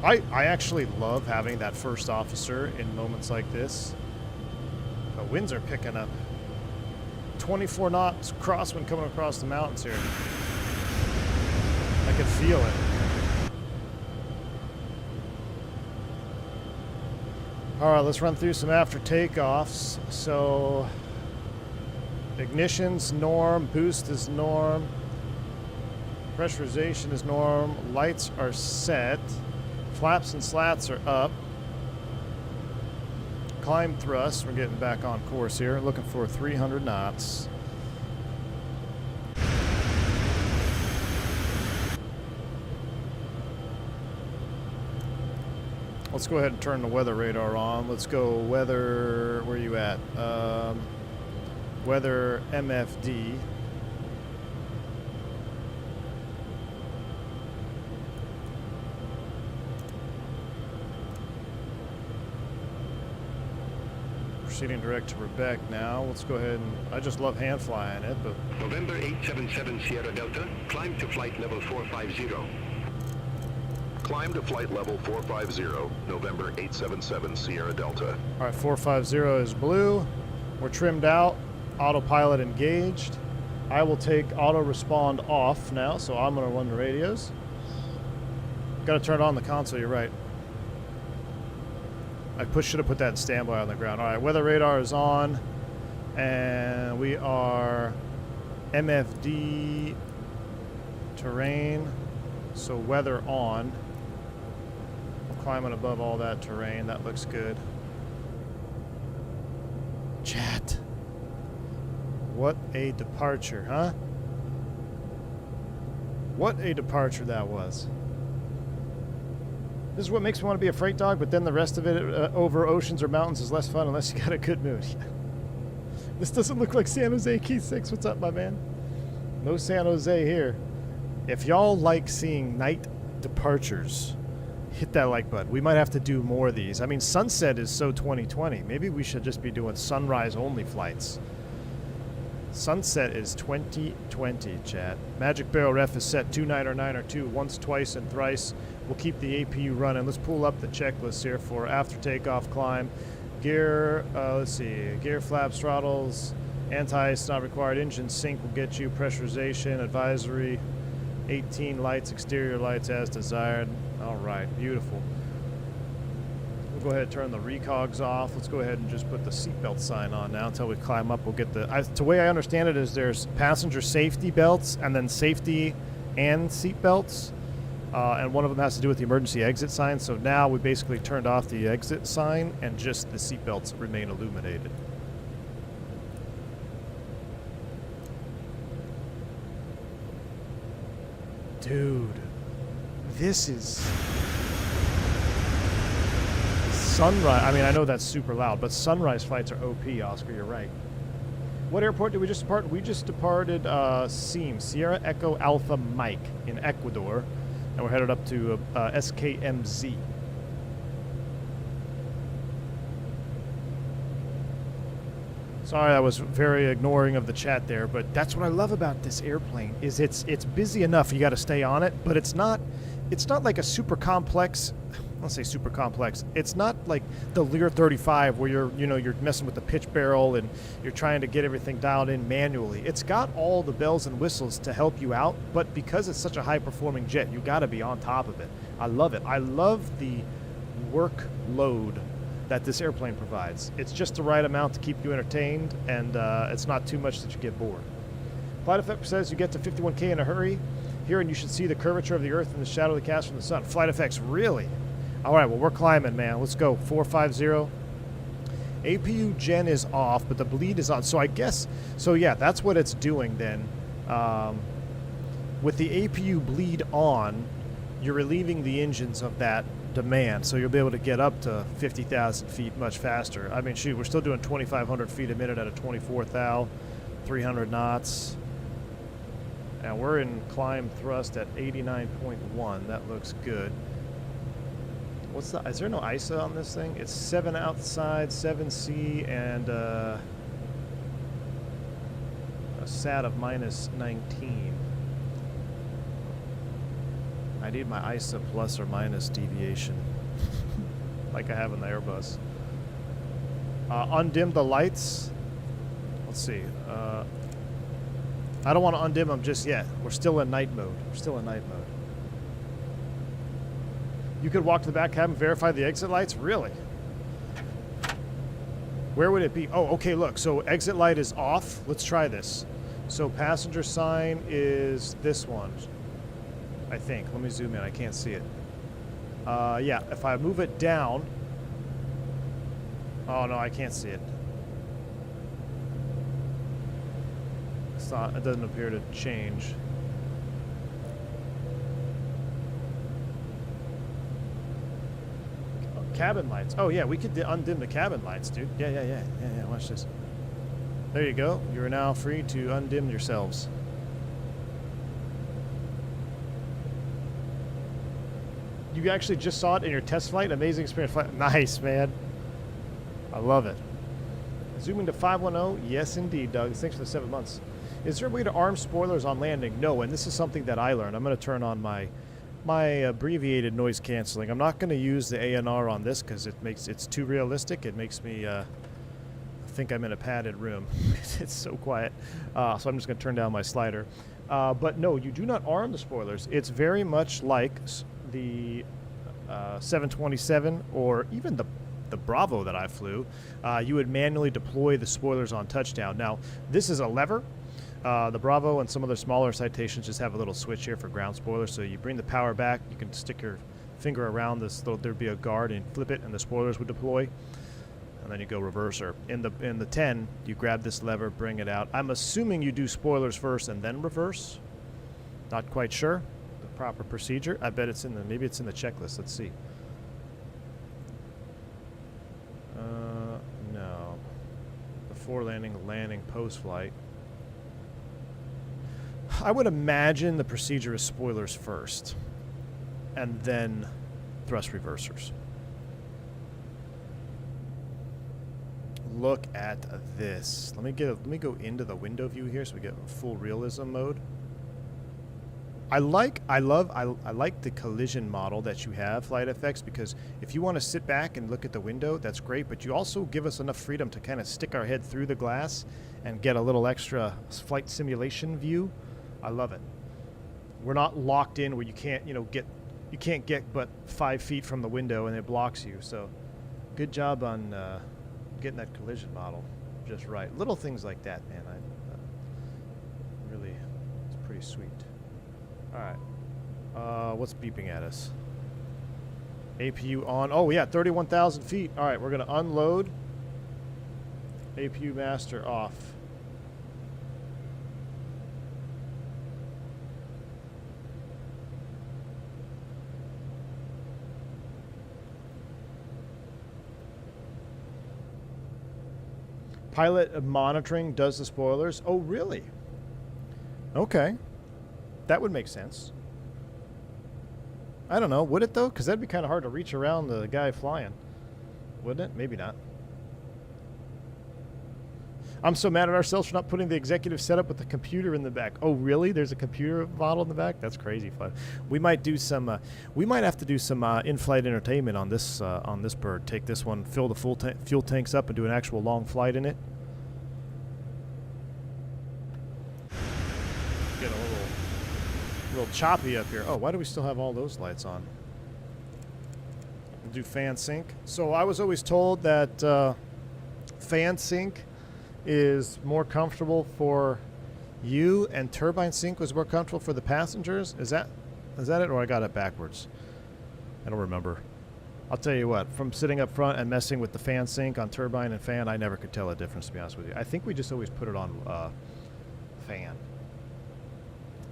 I actually love having that first officer in moments like this. The winds are picking up. 24 knots crosswind coming across the mountains here. I can feel it. Alright, let's run through some after takeoffs. So, ignition's norm, boost is norm, pressurization is norm, lights are set, flaps and slats are up. Climb thrust, we're getting back on course here, looking for 300 knots. Let's go ahead and turn the weather radar on. Let's go weather, where are you at? Weather MFD. Proceeding direct to Quebec now. Let's go ahead and, I just love hand flying it, but. November 877 Sierra Delta, climb to flight level 450. Climb to flight level 450, November 877 Sierra Delta. All right, 450 is blue. We're trimmed out, autopilot engaged. I will take auto respond off now, so I'm gonna run the radios. Gotta turn on the console, you're right. I should have put that in standby on the ground. All right, weather radar is on, and we are MFD terrain, so weather on. We're climbing above all that terrain. That looks good. Chat. What a departure, huh? What a departure that was. This is what makes me want to be a freight dog, but then the rest of it over oceans or mountains is less fun unless you got a good mood. This doesn't look like San Jose Key 6. What's up, my man? No San Jose here. If y'all like seeing night departures, hit that like button. We might have to do more of these. I mean, sunset is so 2020. Maybe we should just be doing sunrise only flights. Sunset is 2020, chat. Magic Barrel ref is set 290902 once, twice, and thrice. We'll keep the APU running. Let's pull up the checklist here for after takeoff climb. Gear, let's see, gear flaps, throttles, anti-ice not required, engine sync will get you, pressurization, advisory, 18 lights, exterior lights as desired. All right, beautiful. We'll go ahead and turn the recogs off. Let's go ahead and just put the seatbelt sign on now until we climb up. We'll get the way I understand it is there's passenger safety belts and then safety and seat belts. And one of them has to do with the emergency exit sign. So now we basically turned off the exit sign and just the seat belts remain illuminated. Dude, this is sunrise. I mean, I know that's super loud, but sunrise flights are OP, Oscar. You're right. What airport did we just depart? We just departed SEAM, Sierra Echo Alpha Mike in Ecuador. And we're headed up to SKMZ. Sorry, I was very ignoring of the chat there, but that's what I love about this airplane is it's busy enough. You got to stay on it, but it's not like a super complex. Let's say super complex. It's not like the Lear 35 where you're messing with the pitch barrel and you're trying to get everything dialed in manually. It's got all the bells and whistles to help you out, but because it's such a high performing jet, you got to be on top of it. I love it. I love the workload that this airplane provides. It's just the right amount to keep you entertained, and it's not too much that you get bored. Flight Effect says you get to 51K in a hurry. Here, and you should see the curvature of the Earth and the shadow of the cast from the sun. Flight Effects, really? All right, well, we're climbing, man. Let's go. 450. APU gen is off, but the bleed is on. So I guess, so yeah, that's what it's doing then. With the APU bleed on, you're relieving the engines of that demand, so you'll be able to get up to 50,000 feet much faster. I mean, shoot, we're still doing 2,500 feet a minute at a 24 thou, 300 knots. And we're in climb thrust at 89.1. That looks good. Is there no ISA on this thing? It's 7 outside, 7C, and a SAT of -19. I need my ISA plus or minus deviation, like I have in the Airbus. Undim the lights. Let's see. I don't want to undim them just yet. We're still in night mode. You could walk to the back cabin and verify the exit lights? Really? Where would it be? Oh, okay, look. So exit light is off. Let's try this. So passenger sign is this one, I think. Let me zoom in. I can't see it. Yeah, if I move it down. Oh, no, I can't see it. It's not, it doesn't appear to change. Cabin lights. Oh, yeah, we could undim the cabin lights, dude. Yeah, watch this. There you go. You are now free to undim yourselves. You actually just saw it in your test flight? Amazing experience flight. Nice, man. I love it. Zooming to 510. Yes, indeed, Doug. Thanks for the 7 months. Is there a way to arm spoilers on landing? No, and this is something that I learned. I'm going to turn on my abbreviated noise canceling. I'm not going to use the ANR on this because it's too realistic. It makes me think I'm in a padded room. It's so quiet. So I'm just going to turn down my slider. But no, you do not arm the spoilers. It's very much like the 727 or even the Bravo that I flew. You would manually deploy the spoilers on touchdown. Now, this is a lever. The Bravo and some other smaller Citations just have a little switch here for ground spoilers. So you bring the power back, you can stick your finger around this, there'd be a guard, and flip it, and the spoilers would deploy. And then you go reverser. In the 10, you grab this lever, bring it out. I'm assuming you do spoilers first and then reverse. Not quite sure. The proper procedure. I bet it's in the, maybe it's in the checklist. Let's see. No. Before landing, post-flight. I would imagine the procedure is spoilers first, and then thrust reversers. Look at this. Let me go into the window view here so we get full realism mode. I like the collision model that you have, Flight FX, because if you want to sit back and look at the window, that's great, but you also give us enough freedom to kind of stick our head through the glass and get a little extra flight simulation view. I love it. We're not locked in where you can't, you can't get but 5 feet from the window and it blocks you. So, good job on getting that collision model just right. Little things like that, man. Really, it's pretty sweet. All right. What's beeping at us? APU on. Oh yeah, 31,000 feet. All right, we're gonna unload. APU master off. Pilot monitoring does the spoilers. Oh, really? Okay. That would make sense. I don't know. Would it, though? Because that'd be kind of hard to reach around the guy flying. Wouldn't it? Maybe not. I'm so mad at ourselves for not putting the executive setup with the computer in the back. Oh, really? There's a computer model in the back? That's crazy fun. We might do some. We might have to do some in-flight entertainment on this bird. Take this one, fill the fuel tanks up, and do an actual long flight in it. Get a little choppy up here. Oh, why do we still have all those lights on? We'll do fan sync. So I was always told that fan sync is more comfortable for you, and turbine sync was more comfortable for the passengers. Is that it, or I got it backwards? I don't remember. I'll tell you what, from sitting up front and messing with the fan sync on turbine and fan, I never could tell a difference, to be honest with you. I think we just always put it on fan.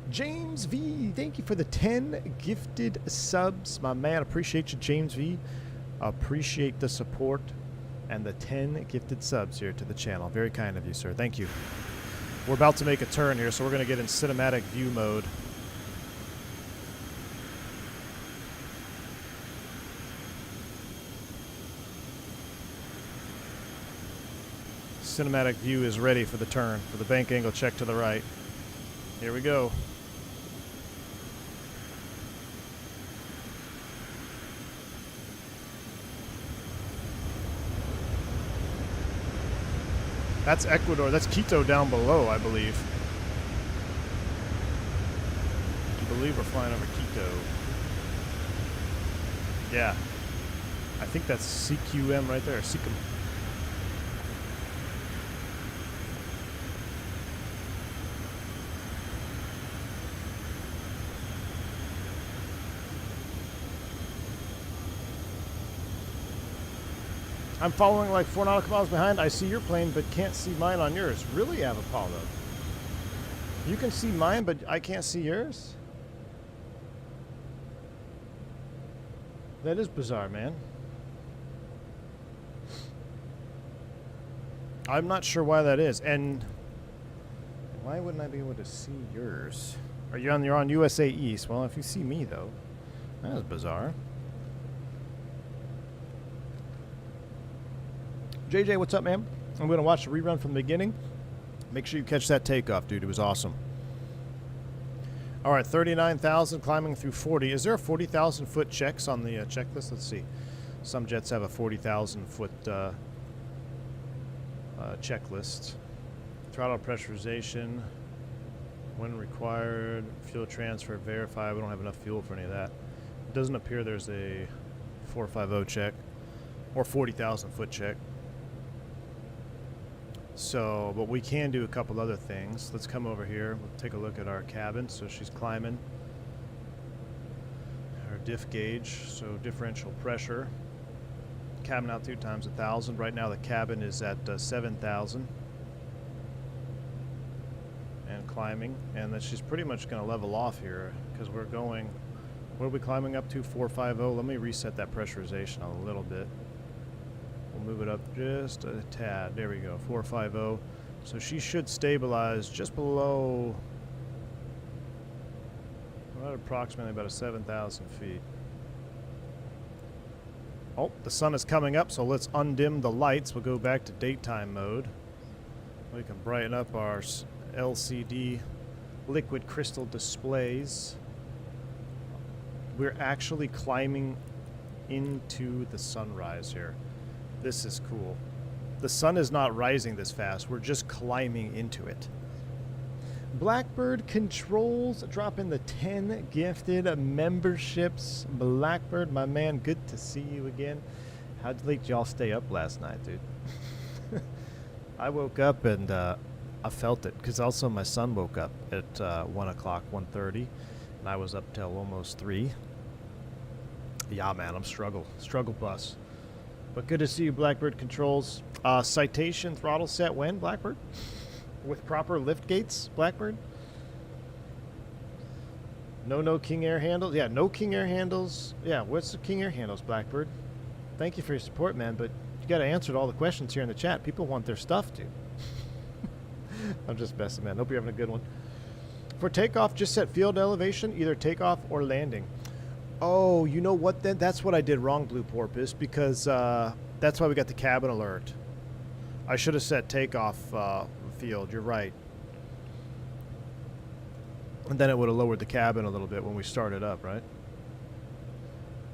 James V, thank you for the 10 gifted subs, my man. Appreciate you, James V. Appreciate the support and the 10 gifted subs here to the channel. Very kind of you, sir. Thank you. We're about to make a turn here, so we're going to get in cinematic view mode. Cinematic view is ready for the turn, for the bank angle check to the right. Here we go. That's Ecuador. That's Quito down below, I believe. I believe we're flying over Quito. Yeah. I think that's CQM right there. CQM. I'm following like 4 nautical miles behind. I see your plane, but can't see mine on yours. Really, Avapollo? You can see mine, but I can't see yours? That is bizarre, man. I'm not sure why that is. And why wouldn't I be able to see yours? You're on USA East. Well, if you see me, though, that is bizarre. JJ, what's up, man? I'm going to watch the rerun from the beginning. Make sure you catch that takeoff, dude. It was awesome. All right, 39,000 climbing through 40. Is there a 40,000 foot checks on the checklist? Let's see. Some jets have a 40,000 foot checklist. Throttle pressurization. When required. Fuel transfer. Verify. We don't have enough fuel for any of that. It doesn't appear there's a 450 check or 40,000 foot check. So, but we can do a couple other things. Let's come over here. We'll take a look at our cabin. So she's climbing. Our diff gauge, so differential pressure. Cabin altitude times 1,000. Right now the cabin is at 7,000. And climbing. And then she's pretty much going to level off here because we're going, what are we climbing up to? 450. Let me reset that pressurization a little bit. We'll move it up just a tad. There we go, 450. So she should stabilize just below, approximately about 7,000 feet. Oh, the sun is coming up, so let's undim the lights. We'll go back to daytime mode. We can brighten up our LCD liquid crystal displays. We're actually climbing into the sunrise here. This is cool. The sun is not rising this fast. We're just climbing into it. Blackbird Controls dropping the 10 gifted memberships. Blackbird, my man, good to see you again. How late y'all stay up last night, dude? I woke up and I felt it because also my son woke up at 1 o'clock, 1:30, and I was up till almost 3. Yeah, man, I'm struggle bus. But good to see you, Blackbird Controls. Citation throttle set when, Blackbird? With proper lift gates, Blackbird? No King Air handles? Yeah, no King Air handles. Yeah, what's the King Air handles, Blackbird? Thank you for your support, man, but you got to answer all the questions here in the chat. People want their stuff, dude. I'm just messing, man. Hope you're having a good one. For takeoff, just set field elevation, either takeoff or landing. Oh, you know what then? That's what I did wrong, Blue Porpoise, because that's why we got the cabin alert. I should have set takeoff field. You're right. And then it would have lowered the cabin a little bit when we started up, right?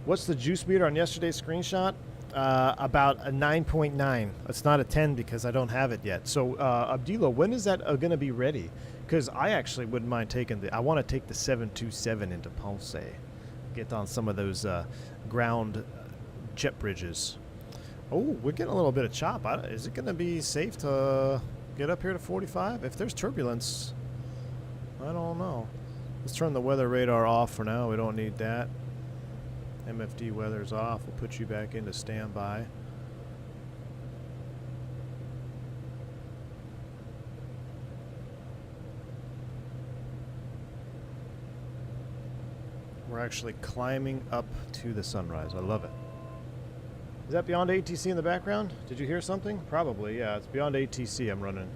What's the juice meter on yesterday's screenshot? About a 9.9. It's not a 10 because I don't have it yet. So, Abdilo, when is that going to be ready? Because I actually wouldn't mind taking I want to take the 727 into Ponce. Get on some of those ground jet bridges. Oh, we're getting a little bit of chop. Is it going to be safe to get up here to 45? If there's turbulence, I don't know. Let's turn the weather radar off for now. We don't need that. MFD weather's off. We'll put you back into standby. We're actually climbing up to the sunrise. I love it. Is that beyond ATC in the background? Did you hear something? Probably, yeah. It's beyond ATC I'm running.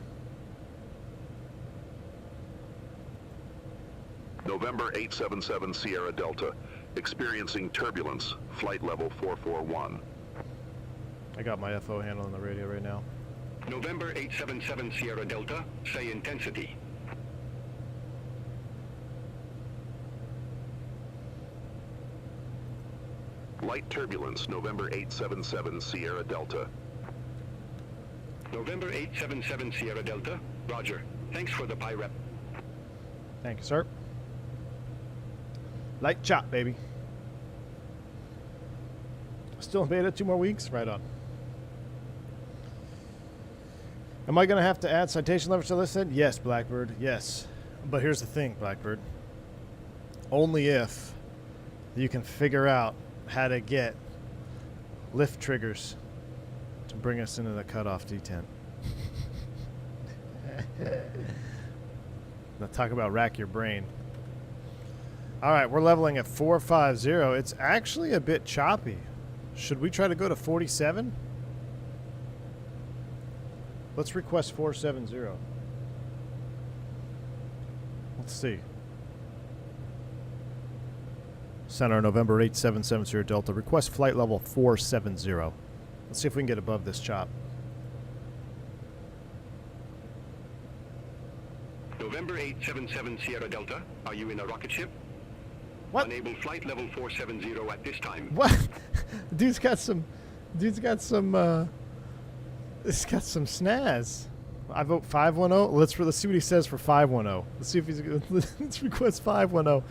November 877 Sierra Delta. Experiencing turbulence. Flight level 441. I got my FO handle on the radio right now. November 877 Sierra Delta, say intensity. Light turbulence, November 877 Sierra Delta. November 877 Sierra Delta. Roger. Thanks for the PI rep. Thank you, sir. Light chop, baby. Still in beta, 2 more weeks? Right on. Am I going to have to add citation leverage to this then? Yes, Blackbird, yes. But here's the thing, Blackbird. Only if you can figure out how to get lift triggers to bring us into the cutoff detent. Now talk about rack your brain. All right, we're leveling at 450. It's actually a bit choppy. Should we try to go to 47? Let's request 470. Let's see. Center, November 8770 Delta. Request flight level 470. Let's see if we can get above this chop. November 877 Sierra Delta. Are you in a rocket ship? What? Enable flight level 470 at this time. What? Dude's got some snaz. I vote 510. Let's see what he says for 510. Let's see if he's let's request 510.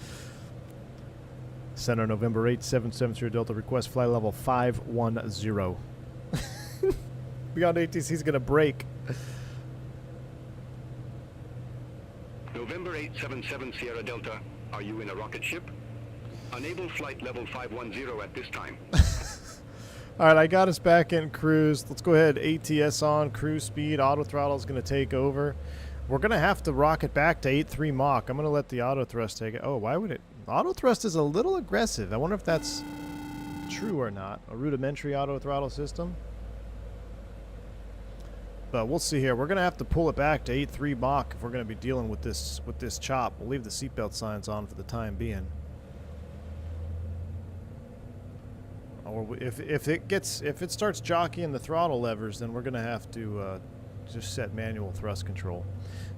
Center, November 8770 Delta. Request flight level 510. Beyond ATC's gonna break. November 877 Sierra Delta. Are you in a rocket ship? Enable flight level 510 at this time. All right, I got us back in cruise. Let's go ahead. ATS on, cruise speed. Auto throttle is going to take over. We're going to have to rock it back to 8.3 Mach. I'm going to let the auto thrust take it. Oh, why would it? Auto thrust is a little aggressive. I wonder if that's true or not. A rudimentary auto throttle system. But we'll see here. We're going to have to pull it back to 8.3 Mach if we're going to be dealing with this chop. We'll leave the seatbelt signs on for the time being. Or if it starts jockeying the throttle levers, then we're gonna have to just set manual thrust control.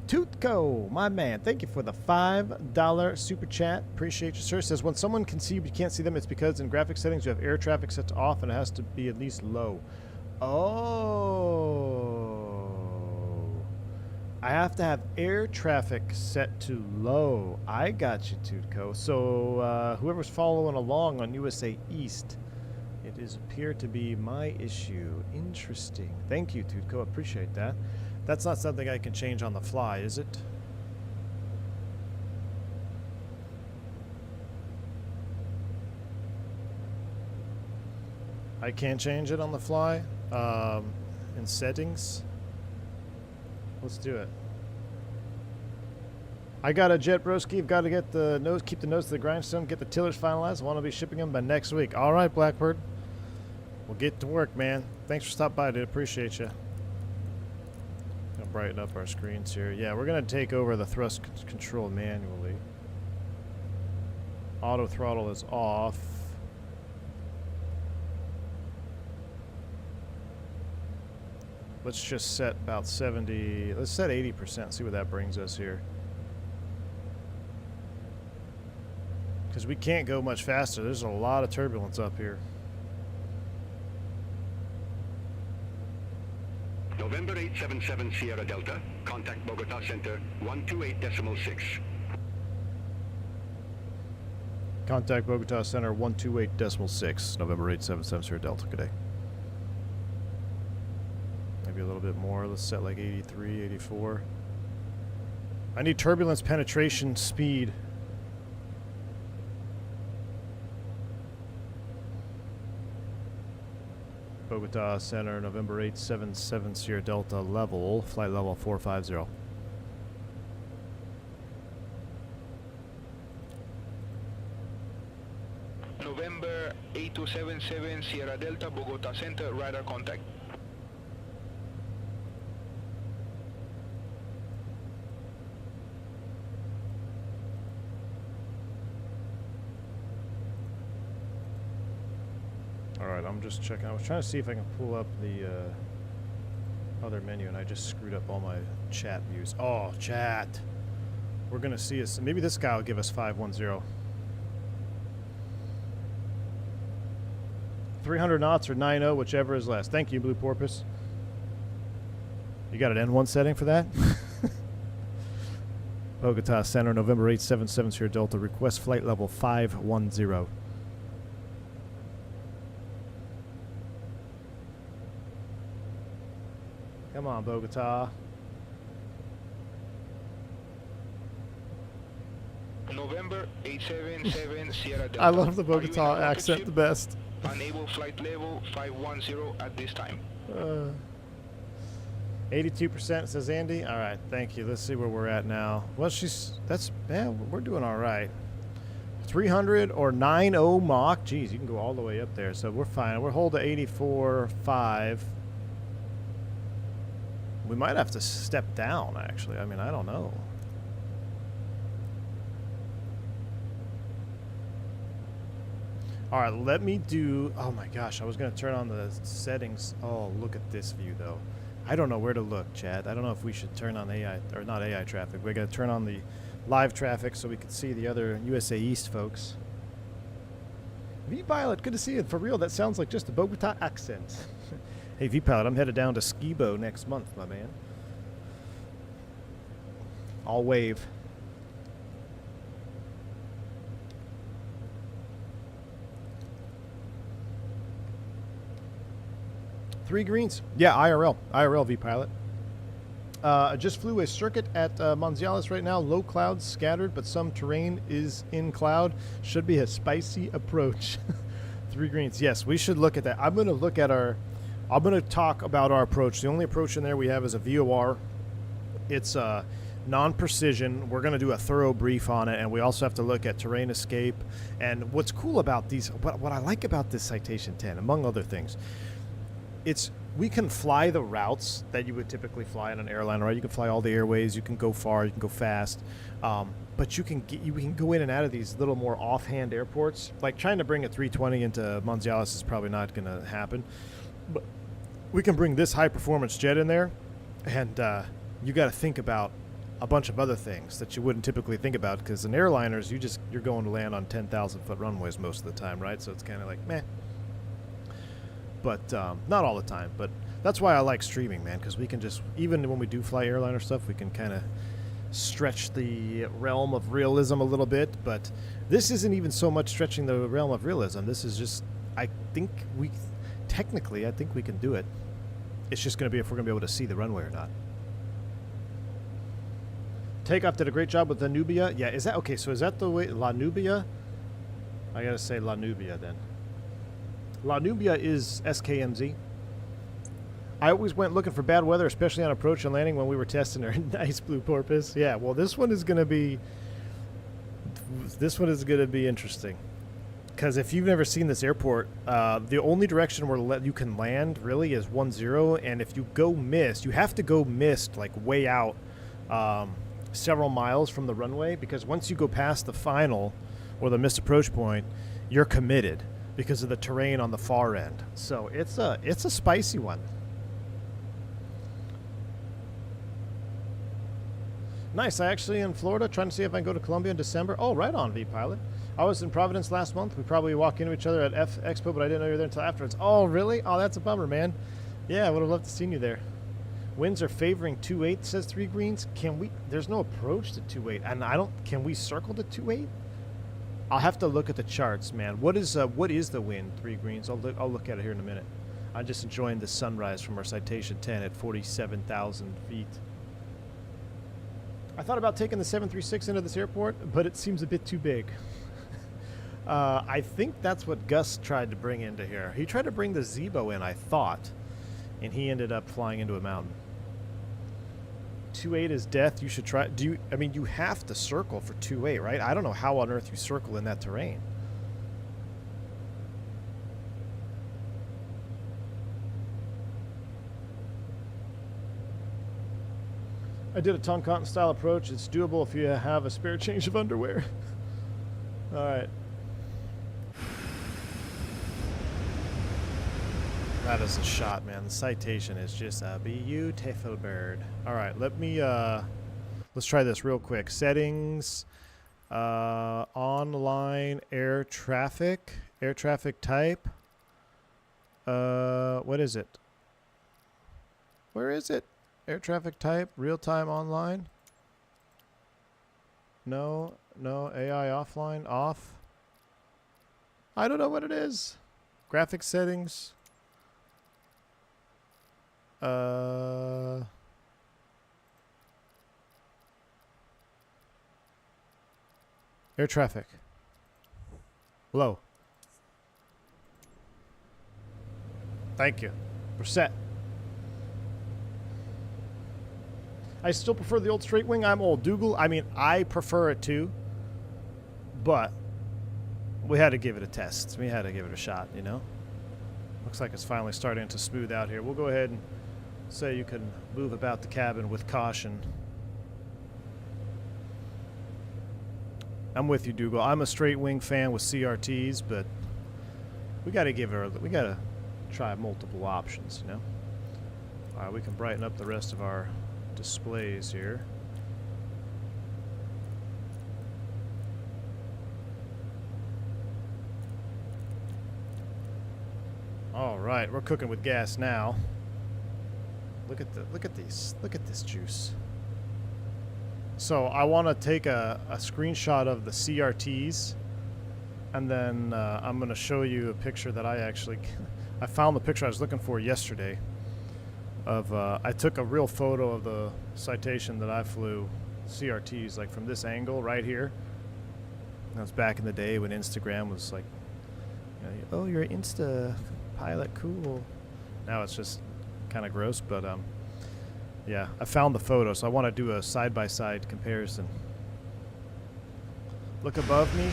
Tootco, my man, thank you for the $5 super chat. Appreciate you, sir. Says when someone can see you but you can't see them, it's because in graphic settings you have air traffic set to off and it has to be at least low. Oh, I have to have air traffic set to low. I got you, Tootco. So whoever's following along on USA East. It is appear to be my issue. Interesting. Thank you, Tootco. Appreciate that. That's not something I can change on the fly, is it? I can't change it on the fly. In settings. Let's do it. I got a jet broski. I've got to get the nose, keep the nose to the grindstone, get the tillers finalized. I want to be shipping them by next week. All right, Blackbird. We'll get to work, man. Thanks for stopping by, dude. Appreciate you. Gonna brighten up our screens here. Yeah, we're gonna take over the thrust control manually. Auto throttle is off. Let's just set about 70. Let's set 80%. See what that brings us here. Because we can't go much faster. There's a lot of turbulence up here. November 877 Sierra Delta. Contact Bogota Center 128.6. Contact Bogota Center 128.6. November 877 Sierra Delta. Good day. Maybe a little bit more. Let's set like 83, 84. I need turbulence penetration speed. Bogota Center, November 877 Sierra Delta level, flight level 450. November 8277 Sierra Delta, Bogota Center, radar contact. Alright, I'm just checking. I was trying to see if I can pull up the other menu, and I just screwed up all my chat views. Oh, chat. We're going to see us. Maybe this guy will give us 510. 300 knots or 90, whichever is less. Thank you, Blue Porpoise. You got an N1 setting for that? Bogota Center, November 877 Sierra Delta. Request flight level 510. Come on, Bogota. November 877 Sierra Delta. I love the Are you in a Bogota rocket accent ship? the best. Unable flight level 510 at this time. 82% says Andy. All right, thank you. Let's see where we're at now. Well, yeah, we're doing all right. 300 or 90 Mach. Geez, you can go all the way up there. So we're fine. We're holding 84.5. We might have to step down, actually. I mean, I don't know. All right, let me do... Oh, my gosh. I was going to turn on the settings. Oh, look at this view, though. I don't know where to look, Chad. I don't know if we should turn on AI... Or not AI traffic. We're going to turn on the live traffic so we can see the other USA East folks. V-Pilot, good to see you. For real, that sounds like just a Bogota accent. Hey, V-Pilot, I'm headed down to Skibo next month, my man. I'll wave. Three greens. Yeah, IRL. IRL, V-Pilot. I just flew a circuit at Monziales right now. Low clouds scattered, but some terrain is in cloud. Should be a spicy approach. Three greens. Yes, we should look at that. I'm going to look at our... I'm going to talk about our approach. The only approach in there we have is a VOR. It's non-precision. We're going to do a thorough brief on it, and we also have to look at terrain escape. And what's cool about these... What I like about this Citation 10, among other things... we can fly the routes that you would typically fly on an airline, right? You can fly all the airways, you can go far, you can go fast, but you can go in and out of these little more offhand airports. Like trying to bring a 320 into Monziales is probably not going to happen, but we can bring this high performance jet in there, and you got to think about a bunch of other things that you wouldn't typically think about, because in airliners you're going to land on 10,000 foot runways most of the time, right? So it's kind of like meh. But not all the time. But that's why I like streaming, man, because we can just, even when we do fly airliner stuff, we can kind of stretch the realm of realism a little bit. But this isn't even so much stretching the realm of realism. This is just, I think we can do it. It's just going to be if we're going to be able to see the runway or not. Takeoff did a great job with the Nubia. Yeah, is that, okay, so is that the way, La Nubia? I got to say La Nubia then. La Nubia is SKMZ. I always went looking for bad weather, especially on approach and landing when we were testing our nice blue porpoise. Yeah, well, this one is going to be interesting. Because if you've never seen this airport, the only direction where you can land really is 10, and if you go mist, you have to go mist like way out several miles from the runway, because once you go past the final or the missed approach point, you're committed because of the terrain on the far end. So it's a spicy one. Nice. I actually in Florida trying to see if I can go to Colombia in December. Oh, right on, V-Pilot. I was in Providence last month. We probably walk into each other at F Expo, but I didn't know you were there until afterwards. Oh, really? Oh, that's a bummer, man. Yeah, I would have loved to seen you there. Winds are favoring 28, says Three Greens. Can we... There's no approach to 28. And I don't... Can we circle to 28? I'll have to look at the charts, man. What is the wind, Three Greens? I'll look at it here in a minute. I'm just enjoying the sunrise from our Citation 10 at 47,000 feet. I thought about taking the 736 into this airport, but it seems a bit too big. I think that's what Gus tried to bring into here. He tried to bring the Zebo in, I thought, and he ended up flying into a mountain. 28 is death. You should try. I mean, you have to circle for 28, right? I don't know how on earth you circle in that terrain. I did a Toncontin style approach. It's doable if you have a spare change of underwear. All right. That is a shot, man. The Citation is just a beautiful bird. All right, let me, let's try this real quick. Settings, online air traffic type. What is it? Where is it? Air traffic type, real-time online. No, AI offline, off. I don't know what it is. Graphics settings. Air traffic. Low. Thank you. We're set. I still prefer the old straight wing. I'm old Dougal. I mean, I prefer it too. But we had to give it a test. We had to give it a shot, you know? Looks like it's finally starting to smooth out here. We'll go ahead and say you can move about the cabin with caution. I'm with you, Dougal. I'm a straight wing fan with CRTs, but we got to give it. We got to try multiple options, you know. All right, we can brighten up the rest of our displays here. All right, we're cooking with gas now. Look at this juice. So I want to take a screenshot of the CRTs, and then I'm going to show you a picture that I found the picture I was looking for yesterday. I took a real photo of the Citation that I flew, CRTs, like from this angle right here. That was back in the day when Instagram was like, you know, oh, you're an Insta pilot, cool. Now it's just kind of gross, but yeah, I found the photo, so I want to do a side-by-side comparison. Look above me.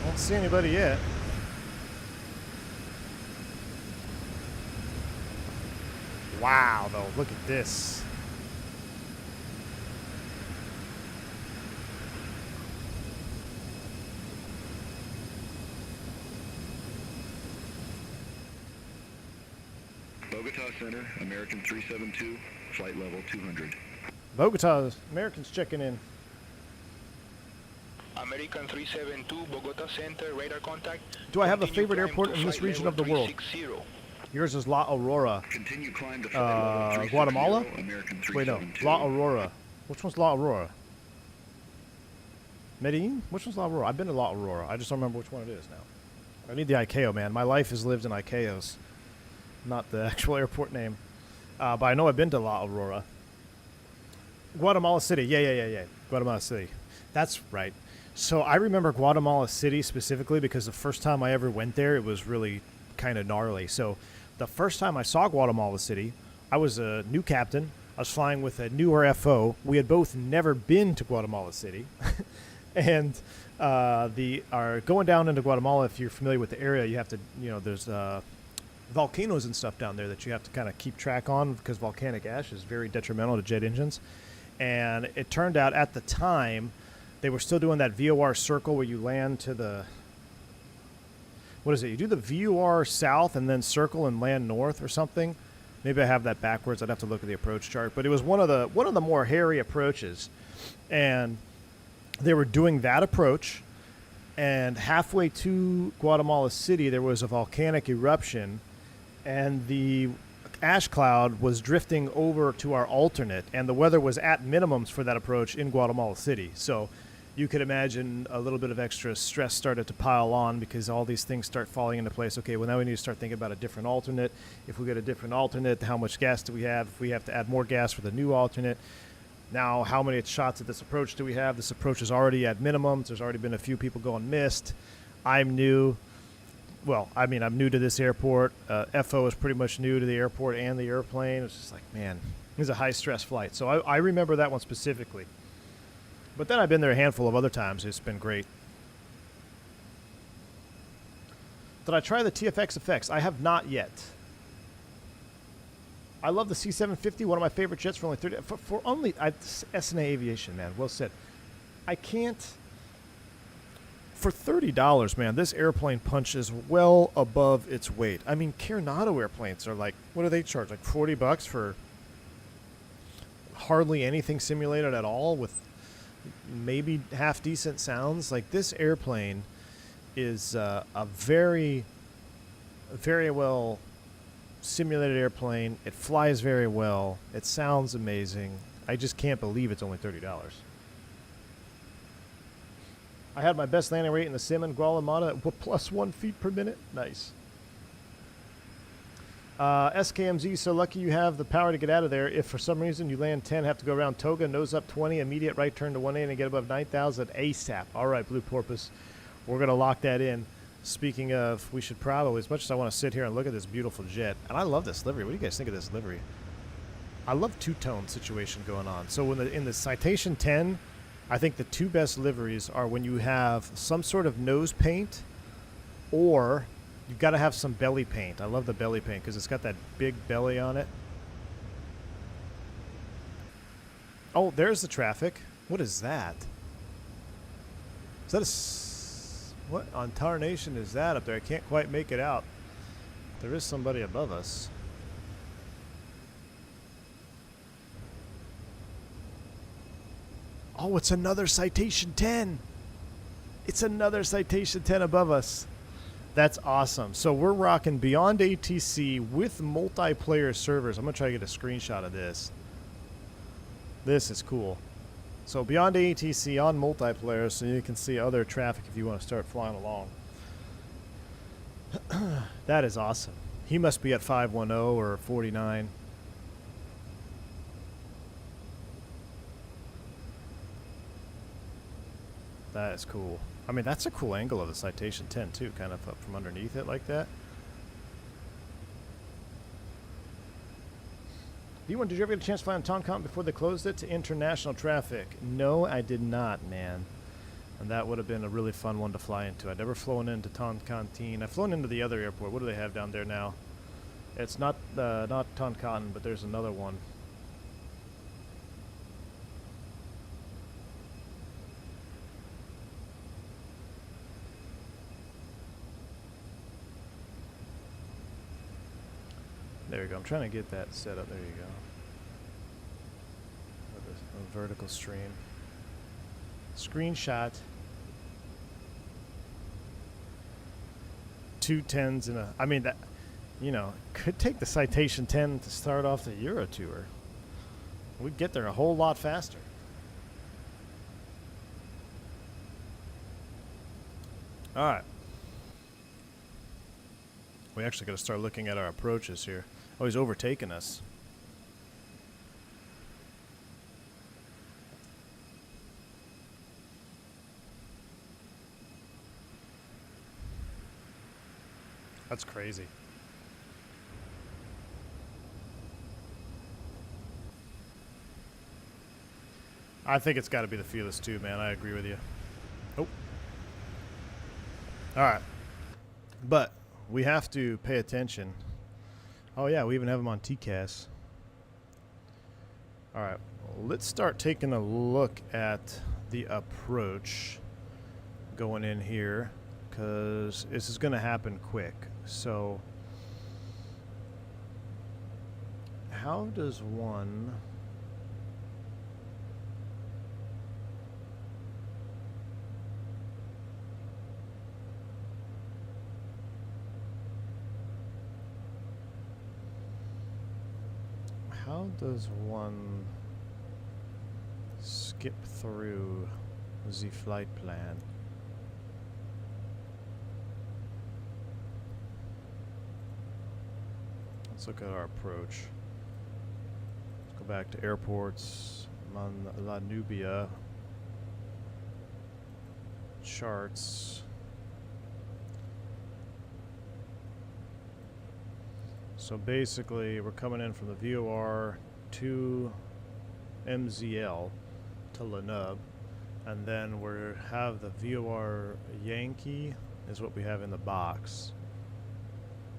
I don't see anybody yet. Wow, though, look at this. Bogota Center, American 372, flight level 200. Bogota, Americans checking in. American 372, Bogota Center, radar contact. Do I have a Continue favorite climb airport to in this flight region level of the world? 360. Yours is La Aurora. Continue climb to flight level 360, Guatemala? American Wait, no. 372. La Aurora. Which one's La Aurora? Medellin? Which one's La Aurora? I've been to La Aurora. I just don't remember which one it is now. I need the ICAO, man. My life has lived in ICAOs, not the actual airport name. But I know I've been to La Aurora. Guatemala City. Yeah. Guatemala City. That's right. So I remember Guatemala City specifically because the first time I ever went there, it was really kind of gnarly. So the first time I saw Guatemala City, I was a new captain. I was flying with a newer FO. We had both never been to Guatemala City. And going down into Guatemala, if you're familiar with the area, you have to, you know, there's volcanoes and stuff down there that you have to kind of keep track on because volcanic ash is very detrimental to jet engines. And it turned out at the time they were still doing that VOR circle where you land to the, what is it? You do the VOR south and then circle and land north or something. Maybe I have that backwards. I'd have to look at the approach chart. But it was one of the more hairy approaches. And they were doing that approach. And halfway to Guatemala City, there was a volcanic eruption. And the ash cloud was drifting over to our alternate. And the weather was at minimums for that approach in Guatemala City. So you could imagine a little bit of extra stress started to pile on because all these things start falling into place. Okay, well, now we need to start thinking about a different alternate. If we get a different alternate, how much gas do we have? If we have to add more gas for the new alternate, now how many shots at this approach do we have? This approach is already at minimums. There's already been a few people going missed. I'm new. Well, I mean, I'm new to this airport. FO is pretty much new to the airport and the airplane. It's just like, man, this is a high-stress flight. So I remember that one specifically. But then I've been there a handful of other times. It's been great. Did I try the TFX effects? I have not yet. I love the C750, one of my favorite jets for only 30. For only SNA Aviation, man. Well said. I can't. For $30, man, this airplane punches well above its weight. I mean, Coronado airplanes are like, what do they charge? Like $40 for hardly anything simulated at all with maybe half decent sounds. Like this airplane is a very, very well simulated airplane. It flies very well. It sounds amazing. I just can't believe it's only $30. I had my best landing rate in the sim in Guatemala at plus 1 feet per minute. Nice. SKMZ, so lucky you have the power to get out of there. If for some reason you land 10, have to go around Toga, nose up 20, immediate right turn to 18 and get above 9,000 ASAP. All right, Blue Porpoise. We're going to lock that in. Speaking of, we should probably, as much as I want to sit here and look at this beautiful jet, and I love this livery. What do you guys think of this livery? I love two-tone situation going on. So in the Citation 10, I think the two best liveries are when you have some sort of nose paint, or you've got to have some belly paint. I love the belly paint because it's got that big belly on it. Oh, there's the traffic. What is that? Is that what on tarnation is that up there? I can't quite make it out. There is somebody above us. Oh, it's another Citation 10. It's another Citation 10 above us. That's awesome. So we're rocking Beyond ATC with multiplayer servers. I'm going to try to get a screenshot of this. This is cool. So Beyond ATC on multiplayer, so you can see other traffic if you want to start flying along. That is awesome. He must be at 510 or 49. That is cool. I mean, that's a cool angle of the Citation 10 too, kind of up from underneath it like that. B1, did you ever get a chance to fly on Tonkant before they closed it to international traffic? No, I did not, man. And that would have been a really fun one to fly into. I'd never flown into Tonkantine. I've flown into the other airport. What do they have down there now? It's not Tonkantin, but there's another one. There you go. I'm trying to get that set up. There you go. A vertical stream. Screenshot. 2 10s and a. I mean, that, you know, could take the Citation 10 to start off the Euro tour. We'd get there a whole lot faster. All right. We actually got to start looking at our approaches here. Oh, he's overtaken us. That's crazy. I think it's got to be the Fearless too, man. I agree with you. Oh. All right. But we have to pay attention. Oh, yeah, we even have them on TCAS. All right, let's start taking a look at the approach going in here, because this is going to happen quick. So how does one... How does one skip through the flight plan? Let's look at our approach. Let's go back to airports, La Nubia, charts. So basically, we're coming in from the VOR to MZL to Lanub, and then we have the VOR Yankee is what we have in the box.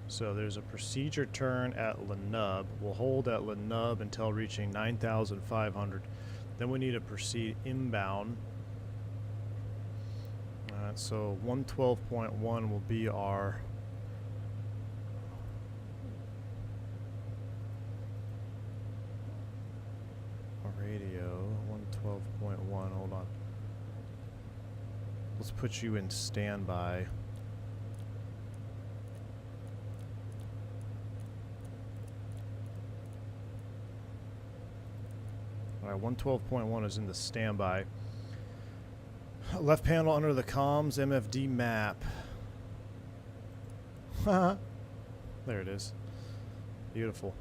So there's a procedure turn at Lanub. We'll hold at Lanub until reaching 9,500. Then we need to proceed inbound. All right, so 112.1 will be our radio. 112.1, hold on. Let's put you in standby. Alright, 112.1 is in the standby. Left panel under the comms, MFD map. There it is. Beautiful.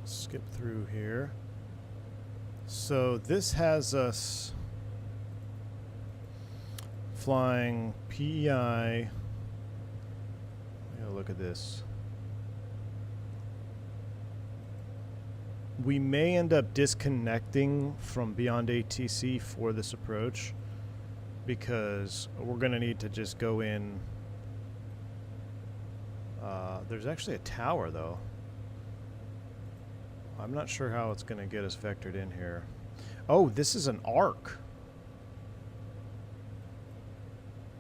Skip through here. So this has us flying PEI. Look at this. We may end up disconnecting from Beyond ATC for this approach because we're going to need to just go in. There's actually a tower though. I'm not sure how it's going to get us vectored in here. Oh, this is an arc.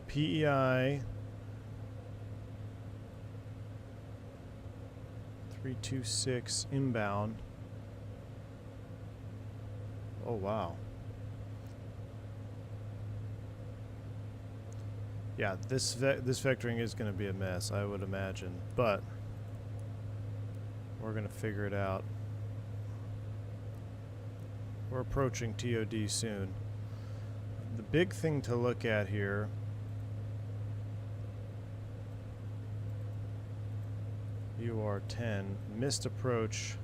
PEI 326 inbound. Oh wow. Yeah, this vectoring is going to be a mess, I would imagine, but we're going to figure it out. We're approaching TOD soon. The big thing to look at here UR10, missed approach.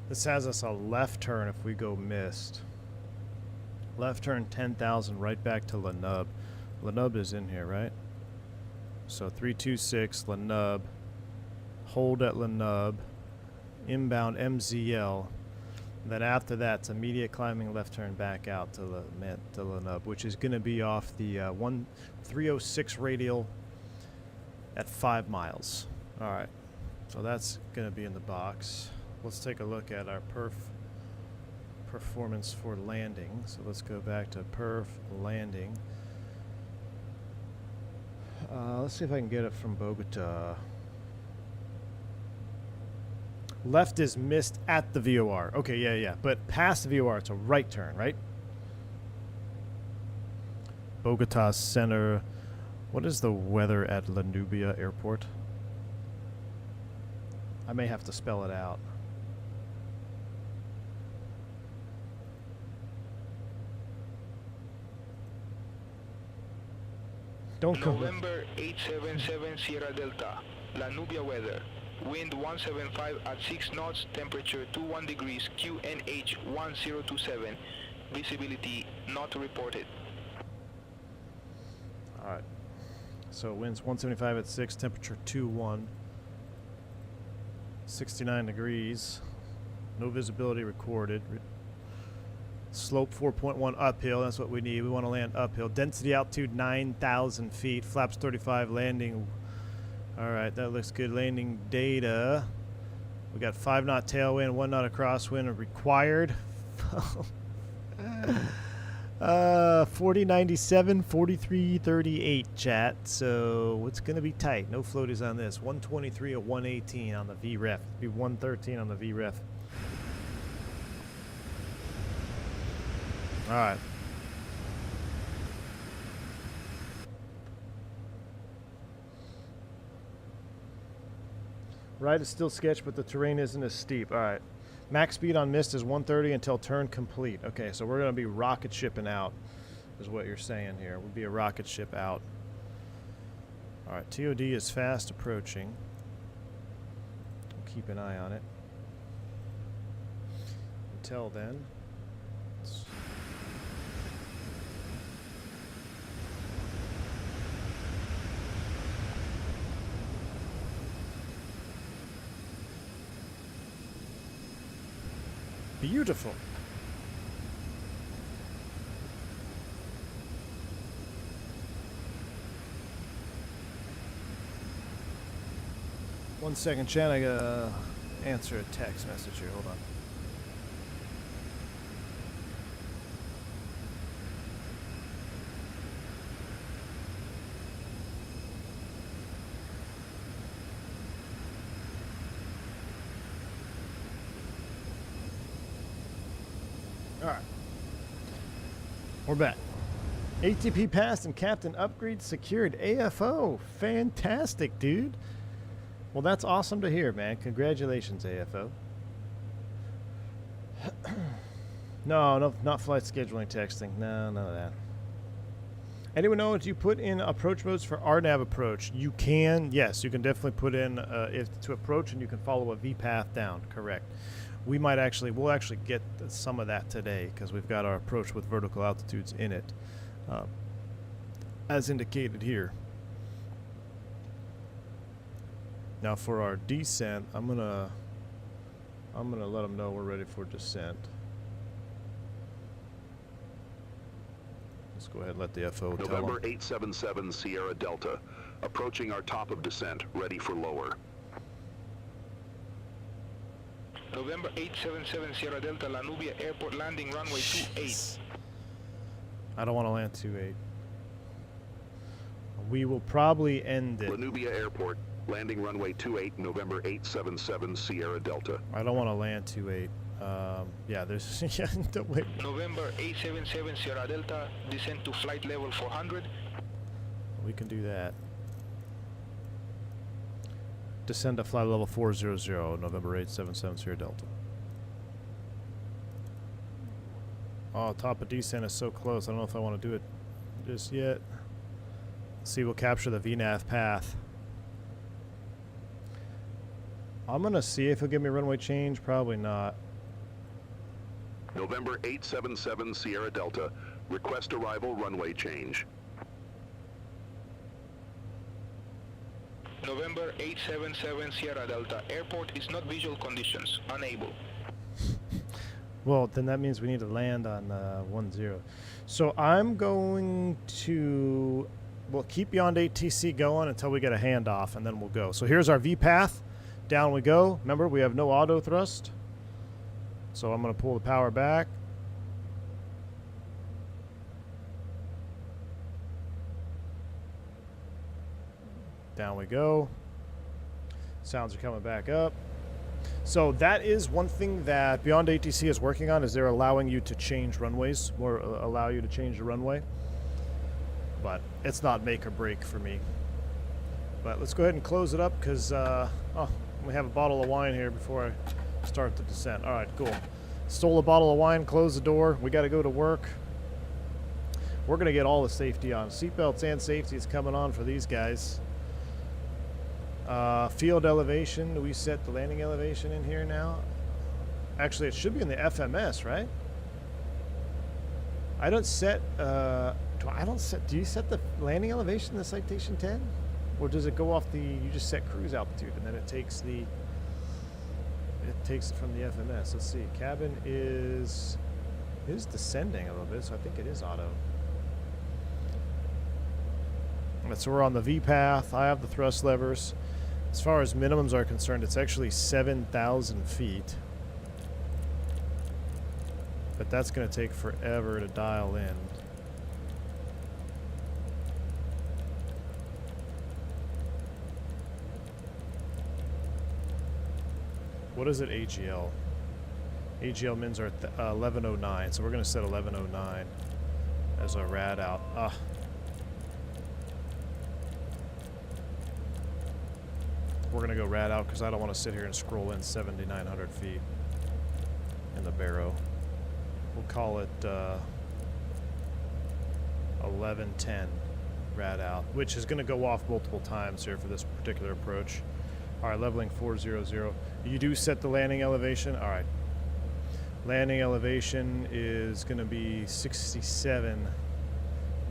This has us a left turn if we go missed. Left turn 10,000 right back to Lanub. Lanub is in here, right? So 326 Lanub. Hold at Lanub. Inbound MZL. Then after that, it's immediate climbing left turn back out to Lanub, which is going to be off the 306 radial at 5 miles. All right, so that's going to be in the box. Let's take a look at our perf performance for landing. So let's go back to perf landing. Let's see if I can get it from Bogota. Left is missed at the VOR. Okay, yeah. But past the VOR, it's a right turn, right? Bogota Center. What is the weather at La Nubia Airport? I may have to spell it out. Don't come. November 877 Sierra Delta, La Nubia weather. Wind 175 at 6 knots, temperature 21 degrees, QNH 1027. Visibility not reported. Alright. So winds 175 at 6, temperature 21. 69 degrees. No visibility recorded. Slope 4.1 uphill, that's what we need. We want to land uphill. Density altitude 9,000 feet. Flaps 35, landing. Alright, that looks good. Landing data. We got 5 knot tailwind, 1 knot of crosswind required. 4097, 4338 chat. So it's going to be tight. No floaties on this. 123 or 118 on the VREF. Be 113 on the VREF. Alright. Right is still sketch, but the terrain isn't as steep. Alright. Max speed on mist is 130 until turn complete. Okay, so we're going to be rocket shipping out, is what you're saying here. We'll be a rocket ship out. Alright, TOD is fast approaching. We'll keep an eye on it. Until then, beautiful. One second, chat. I gotta answer a text message here. Hold on. All right. We're back. ATP passed and Captain upgrade secured. AFO. Fantastic, dude. Well, that's awesome to hear, man. Congratulations, AFO. No, not flight scheduling texting. No, none of that. Anyone know if you put in approach modes for RNAV approach? You can. Yes, you can definitely put in to approach, and you can follow a V path down. Correct. We'll actually get some of that today because we've got our approach with vertical altitudes in it, as indicated here. Now for our descent, I'm gonna let them know we're ready for descent. Let's go ahead and let the FO tell them. November 877 Sierra Delta, approaching our top of descent, ready for lower. November 877 Sierra Delta, La Nubia Airport landing runway 28. I don't want to land 28. We will probably end it. La Nubia Airport, landing runway 28, November 877 Sierra Delta. I don't want to land 28. Yeah, there's yeah, wait. November 877 Sierra Delta, descend to flight level 400. We can do that. Descend to flight level 400, November 877 Sierra Delta. Oh, top of descent is so close. I don't know if I want to do it just yet. Let's see, we'll capture the VNAV path. I'm going to see if he'll give me runway change. Probably not. November 877 Sierra Delta, request arrival runway change. November 877 Sierra Delta, airport is not visual conditions, unable. Well, then that means we need to land on 10. So I'm going to, we'll keep beyond ATC going until we get a handoff, and then we'll go. So here's our V path. Down we go. Remember, we have no auto thrust. So I'm going to pull the power back. Down we go. Sounds are coming back up. So that is one thing that Beyond ATC is working on, is they're allowing you to change runways, or allow you to change the runway. But it's not make or break for me. But let's go ahead and close it up because we have a bottle of wine here before I start the descent. All right, cool. Stole a bottle of wine, close the door. We got to go to work. We're going to get all the safety on. Seatbelts and safety is coming on for these guys. Field elevation. Do we set the landing elevation in here now? Actually, it should be in the FMS, right? I don't set. Do you set the landing elevation in the Citation 10, or does it go off the? You just set cruise altitude, and then it takes the. It takes it from the FMS. Let's see. Cabin is descending a little bit, so I think it is auto. So we're on the V path. I have the thrust levers. As far as minimums are concerned, it's actually 7,000 feet. But that's going to take forever to dial in. What is it, AGL? AGL mins are at 1109, so we're going to set 1109 as a rad out. We're going to go rad out because I don't want to sit here and scroll in 7,900 feet in the barrow. We'll call it 1110 rad out, which is going to go off multiple times here for this particular approach. All right, leveling 400. You do set the landing elevation. All right. Landing elevation is going to be 67,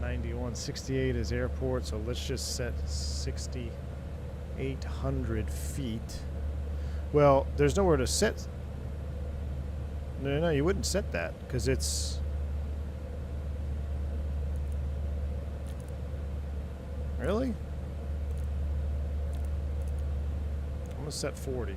91, 68 is airport, so let's just set 6,800 feet. Well, there's nowhere to set. No, you wouldn't set that because it's. Really? I'm going to set 40.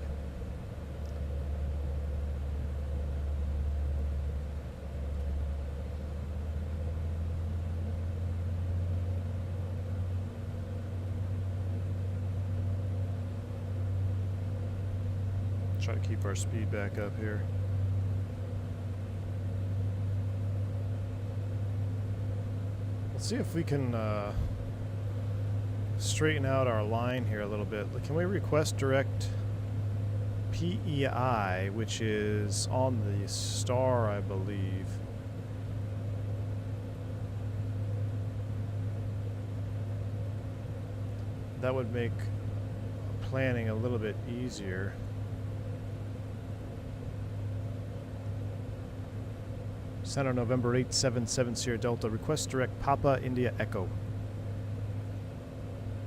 Try to keep our speed back up here. Let's see if we can straighten out our line here a little bit. Can we request direct PEI, which is on the star, I believe. That would make planning a little bit easier. Center November 877 Sierra Delta. Request direct Papa India Echo.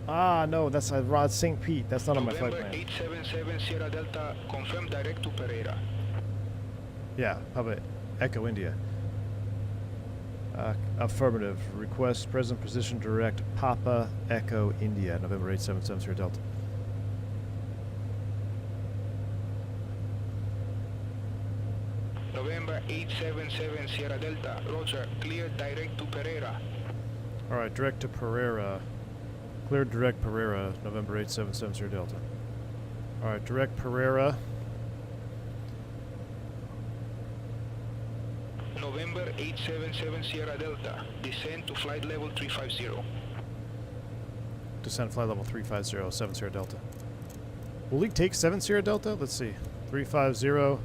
Ah, no, that's St. Pete. That's not on my flight plan. November 877 Sierra Delta, confirm direct to Pereira. Yeah, Papa Echo India. Affirmative. Request present position direct Papa Echo India, November 877 Sierra Delta. November 877 Sierra Delta, Roger, clear direct to Pereira. All right, direct to Pereira. Cleared direct Pereira, November 877 Sierra Delta. All right, direct Pereira. November 877 Sierra Delta, descend to flight level 350. Descend flight level 350, 7 Sierra Delta. Will he take 7 Sierra Delta? Let's see. 350.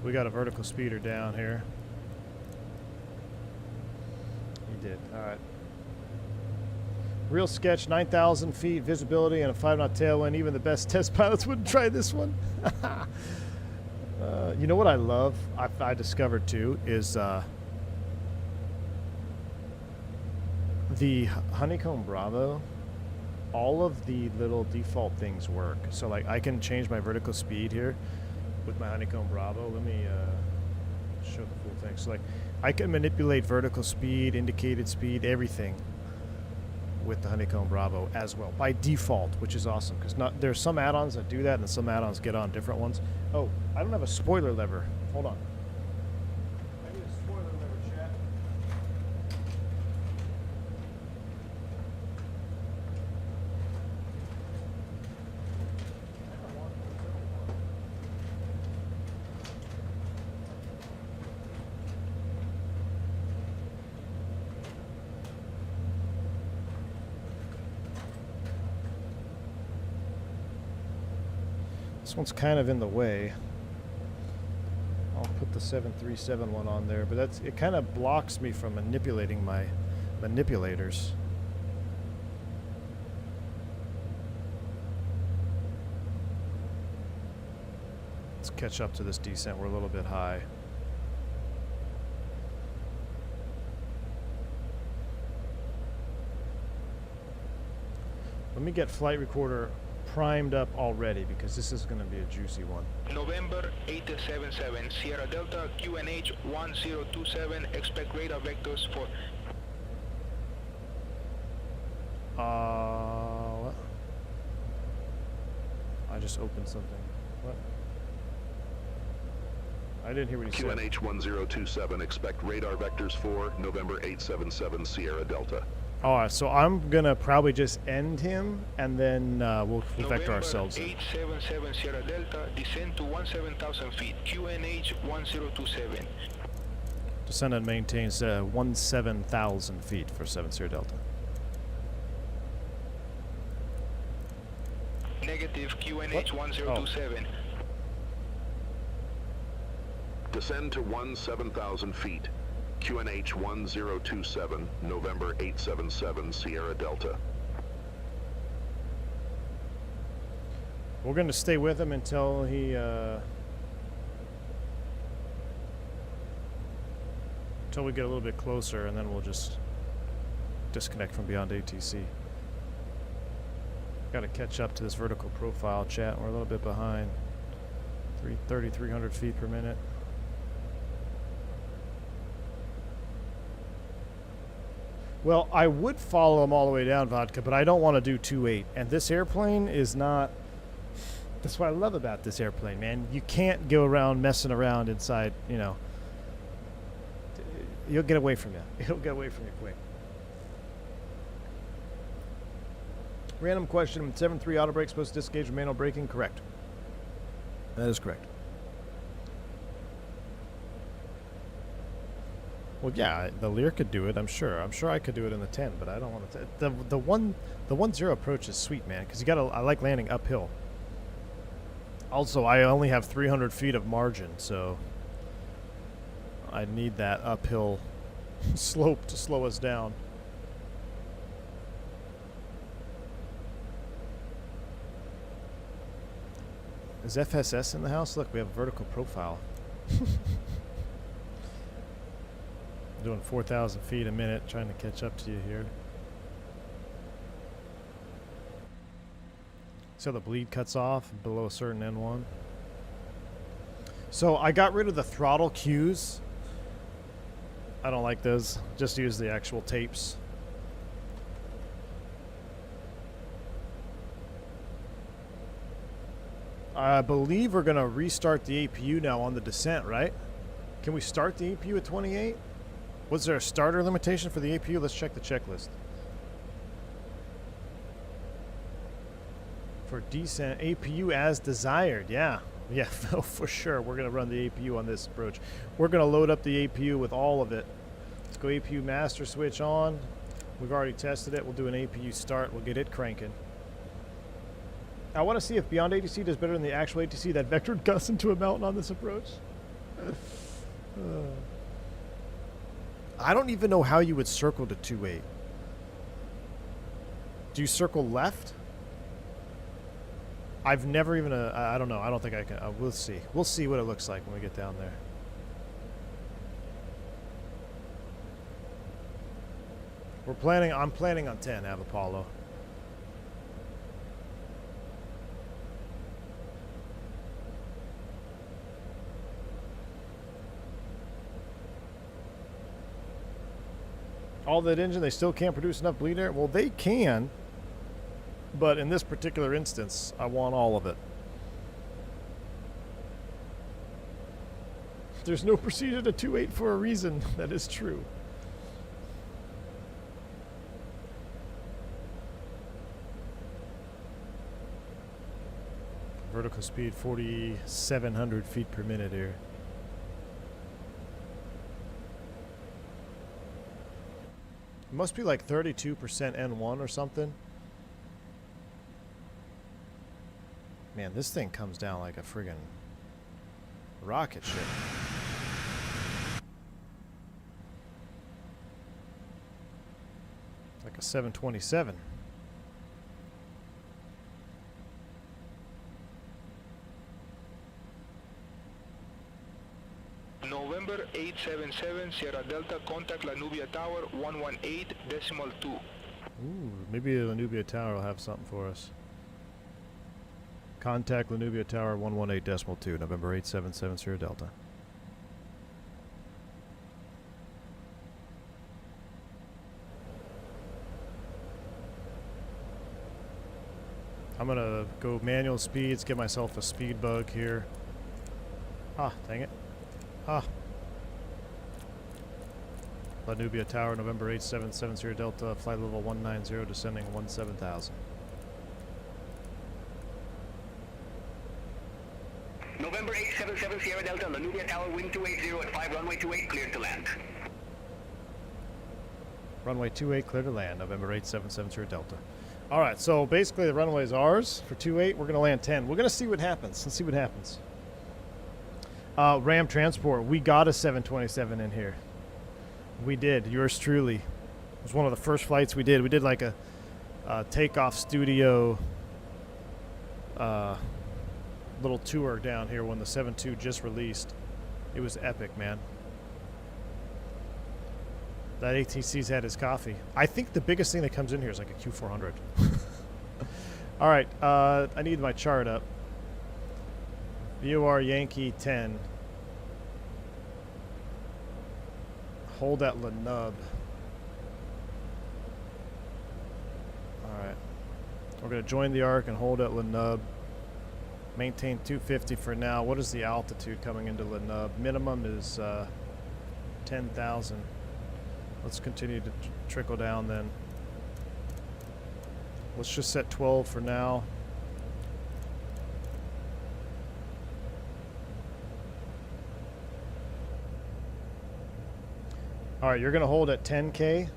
We got a vertical speeder down here. He did. All right. Real sketch, 9,000 feet visibility and a 5-knot tailwind. Even the best test pilots wouldn't try this one. You know what I love? I discovered too is the Honeycomb Bravo. All of the little default things work. So like I can change my vertical speed here with my Honeycomb Bravo. Let me show the full thing. So like I can manipulate vertical speed, indicated speed, everything with the Honeycomb Bravo as well by default, which is awesome because there's some add-ons that do that and some add-ons get on different ones. Oh, I don't have a spoiler lever. Hold on. I need a spoiler lever, chat. This one's kind of in the way. I'll put the 737 one on there, but it kind of blocks me from manipulating my manipulators. Let's catch up to this descent. We're a little bit high. Let me get flight recorder primed up already because this is going to be a juicy one. November 877 Sierra Delta, QNH 1027, expect radar vectors for... What? I just opened something. What? I didn't hear what he said. QNH 1027, expect radar vectors for November 877 Sierra Delta. Alright, so I'm gonna probably just end him and then we'll vector ourselves in. 877 Sierra Delta, descend to 17,000 feet, QNH 1027. Descend and maintain 17,000 feet for 7 Sierra Delta. Negative, QNH 1027. Descend to 17,000 feet. QNH 1027, November 877 Sierra Delta. We're going to stay with him until he until we get a little bit closer, and then we'll just disconnect from beyond ATC. Got to catch up to this vertical profile, chat. We're a little bit behind. 3,300 feet per minute. Well, I would follow him all the way down, Vodka, but I don't want to do 2.8. And this airplane is not... That's what I love about this airplane, man. You can't go around messing around inside, you know. You'll get away from you. It'll get away from you quick. Random question. 7.3 auto brake supposed to disengage with manual braking? Correct. That is correct. Well, yeah, the Lear could do it. I'm sure. I'm sure I could do it in the 10, but I don't want to. The 1-0 approach is sweet, man, because you gotta. I like landing uphill. Also, I only have 300 feet of margin, so I need that uphill slope to slow us down. Is FSS in the house? Look, we have a vertical profile. Doing 4,000 feet a minute, trying to catch up to you here. So the bleed cuts off below a certain N1. So I got rid of the throttle cues. I don't like those. Just use the actual tapes. I believe we're going to restart the APU now on the descent, right? Can we start the APU at 28? Was there a starter limitation for the APU? Let's check the checklist. For descent, APU as desired. Yeah, for sure. We're going to run the APU on this approach. We're going to load up the APU with all of it. Let's go APU master switch on. We've already tested it. We'll do an APU start. We'll get it cranking. I want to see if Beyond ATC does better than the actual ATC that vectored Gus into a mountain on this approach. I don't even know how you would circle to 2.8. Do you circle left? I've never even, I don't know. I don't think I can. We'll see. We'll see what it looks like when we get down there. I'm planning on 10, have Apollo. All that engine, they still can't produce enough bleed air? Well, they can, but in this particular instance, I want all of it. There's no procedure to 2.8 for a reason. That is true. Vertical speed 4,700 feet per minute here. It must be like 32% N1 or something. Man, this thing comes down like a friggin' rocket ship. Like a 727. November 877 Sierra Delta, contact La Nubia Tower 118.2. Ooh, maybe La Nubia Tower will have something for us. Contact La Nubia Tower 118.2, November 877 Sierra Delta. I'm gonna go manual speeds, get myself a speed bug here. Ah, dang it. Ah. La Nubia Tower, November 877 Sierra Delta, flight level 190, descending 17,000. November 877 Sierra Delta, La Nubia Tower, wind 280 at 5, runway 28, cleared to land. Runway 28, clear to land, November 877 Sierra Delta. All right, so basically the runway is ours for 28. We're going to land 10. We're going to see what happens. Let's see what happens. Ram Transport, we got a 727 in here. We did. Yours truly. It was one of the first flights we did. We did like a Takeoff studio little tour down here when the 7.2 just released. It was epic, man. That ATC's had his coffee. I think the biggest thing that comes in here is like a Q400. All right, I need my chart up. VOR Yankee 10. Hold at La Nub. All right. We're going to join the arc and hold at La Nub. Maintain 250 for now. What is the altitude coming into La Nub? Minimum is 10,000. Let's continue to trickle down then. Let's just set 12 for now. All right, you're going to hold at 10K.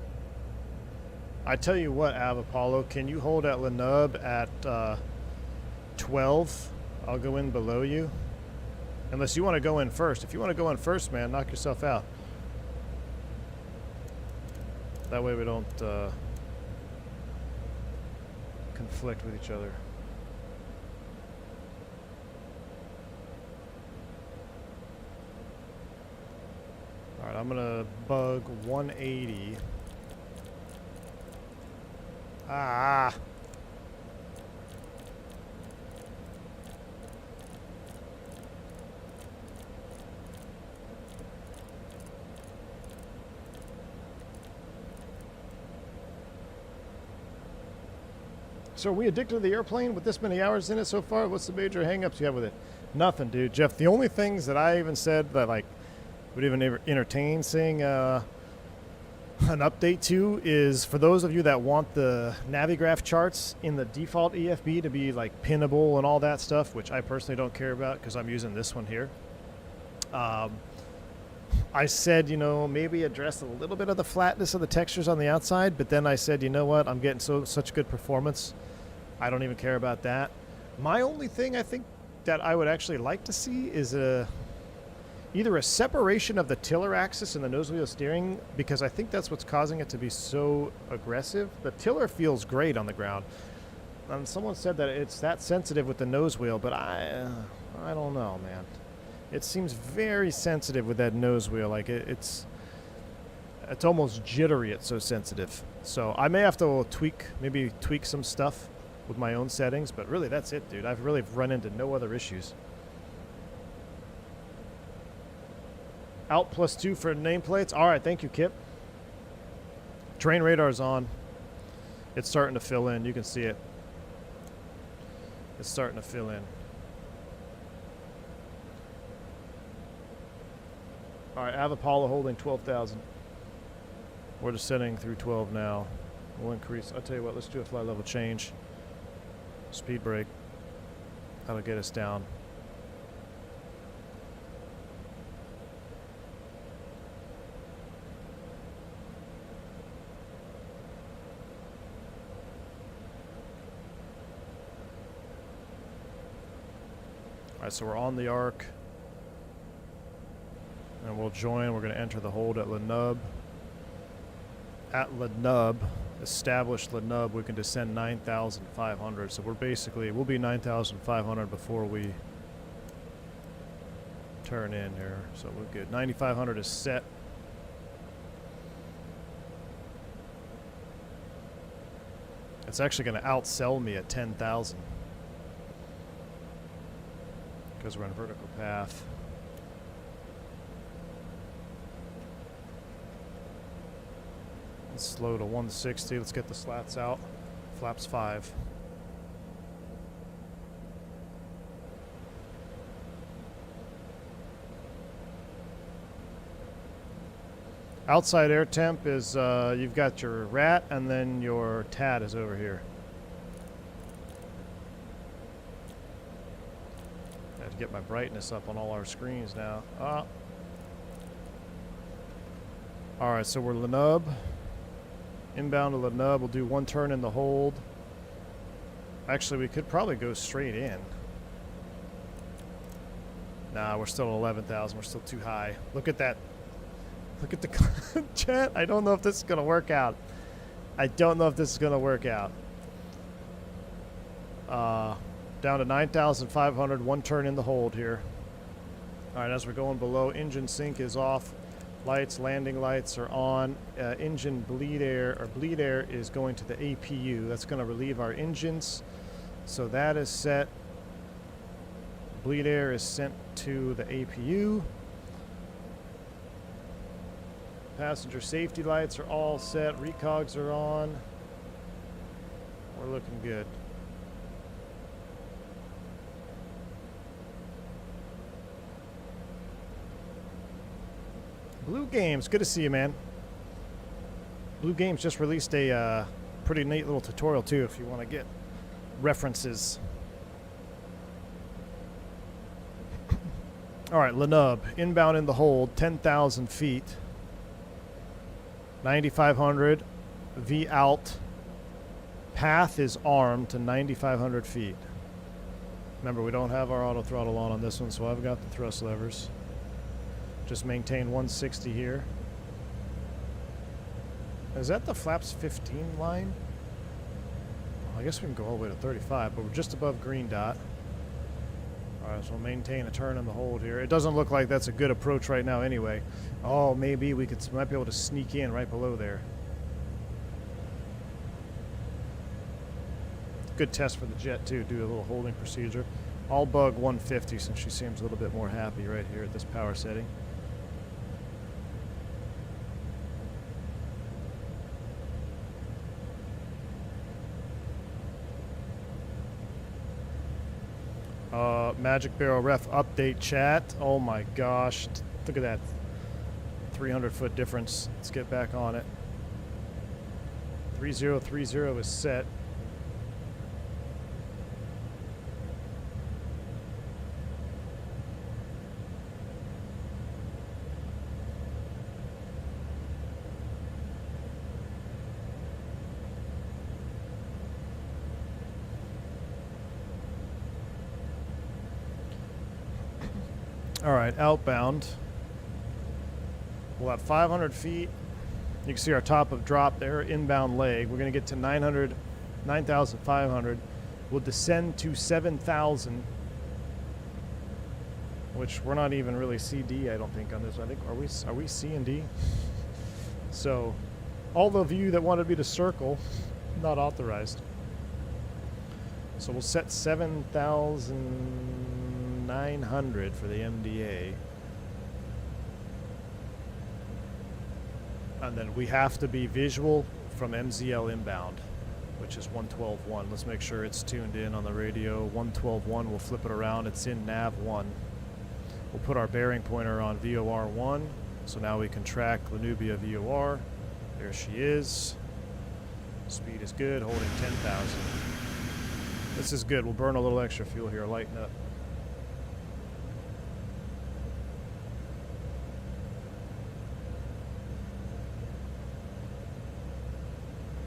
I tell you what, Av Apollo, can you hold at Lenub at 12? I'll go in below you. Unless you want to go in first. If you want to go in first, man, knock yourself out. That way we don't conflict with each other. All right, I'm gonna bug 180. Ah. So are we addicted to the airplane with this many hours in it so far? What's the major hang-ups you have with it? Nothing, dude. Jeff, the only things that I even said that like would even entertain seeing an update to is for those of you that want the Navigraph charts in the default EFB to be like pinnable and all that stuff, which I personally don't care about because I'm using this one here. I said, you know, maybe address a little bit of the flatness of the textures on the outside, but then I said, you know what, I'm getting such good performance. I don't even care about that. My only thing I think that I would actually like to see is either a separation of the tiller axis and the nose wheel steering, because I think that's what's causing it to be so aggressive. The tiller feels great on the ground. Someone said that it's that sensitive with the nose wheel, but I don't know, man. It seems very sensitive with that nose wheel. Like it's almost jittery. It's so sensitive. So I may have to maybe tweak some stuff with my own settings, but really that's it, dude. I've really run into no other issues. Out +2 for nameplates. All right, thank you, Kip. Terrain radar's on. It's starting to fill in. You can see it. It's starting to fill in. All right, Av Apollo holding 12,000. We're descending through 12 now. We'll increase. I'll tell you what, let's do a flight level change. Speed brake. That'll get us down. All right, so we're on the arc. And we'll join. We're going to enter the hold at Lenub. At Lenub, established Lenub, we can descend 9,500. So we'll be 9,500 before we turn in here. So we're good. 9,500 is set. It's actually going to outsell me at 10,000 because we're in vertical path. Let's slow to 160. Let's get the slats out. Flaps 5. Outside air temp is you've got your rat and then your tad is over here. I have to get my brightness up on all our screens now. Alright, so we're Lenub. Inbound to Lenub. We'll do one turn in the hold. Actually, we could probably go straight in. Nah, we're still at 11,000. We're still too high. Look at that. Look at the chat. I don't know if this is going to work out. I don't know if this is going to work out. Down to 9,500. One turn in the hold here. All right, as we're going below, engine sync is off. Lights, landing lights are on. Engine bleed air is going to the APU. That's going to relieve our engines. So that is set. Bleed air is sent to the APU. Passenger safety lights are all set. Recogs are on. We're looking good. Blue Games, good to see you, man. Blue Games just released a pretty neat little tutorial too if you want to get references. All right, Lenub, inbound in the hold, 10,000 feet. 9,500. V alt. Path is armed to 9,500 feet. Remember, we don't have our auto throttle on this one, so I've got the thrust levers. Just maintain 160 here. Is that the flaps 15 line? Well, I guess we can go all the way to 35, but we're just above green dot. Alright, so we'll maintain a turn in the hold here. It doesn't look like that's a good approach right now anyway. Oh, maybe we might be able to sneak in right below there. Good test for the jet too, do a little holding procedure. I'll bug 150 since she seems a little bit more happy right here at this power setting. Magic Barrel Ref update chat. Oh my gosh, look at that 300-foot difference. Let's get back on it. 3030 is set. All right, outbound. We'll have 500 feet. You can see our top of drop there, inbound leg. We're going to get to 9,500. We'll descend to 7,000, which we're not even really CD, I don't think, on this. I think, are we C and D? So, all of you that wanted me to circle, not authorized. So we'll set 7,900 for the MDA. And then we have to be visual from MZL inbound, which is 112.1. Let's make sure it's tuned in on the radio. 112.1, we'll flip it around. It's in nav 1. We'll put our bearing pointer on VOR 1. So now we can track Lanubia VOR. There she is. Speed is good, holding 10,000. This is good. We'll burn a little extra fuel here, lighten up.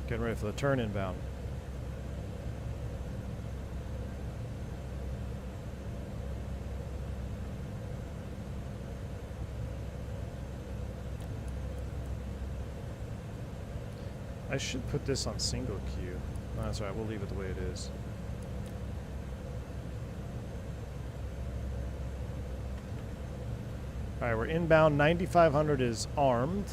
Getting ready for the turn inbound. I should put this on single queue. No, that's all right. We'll leave it the way it is. All right, we're inbound. 9,500 is armed.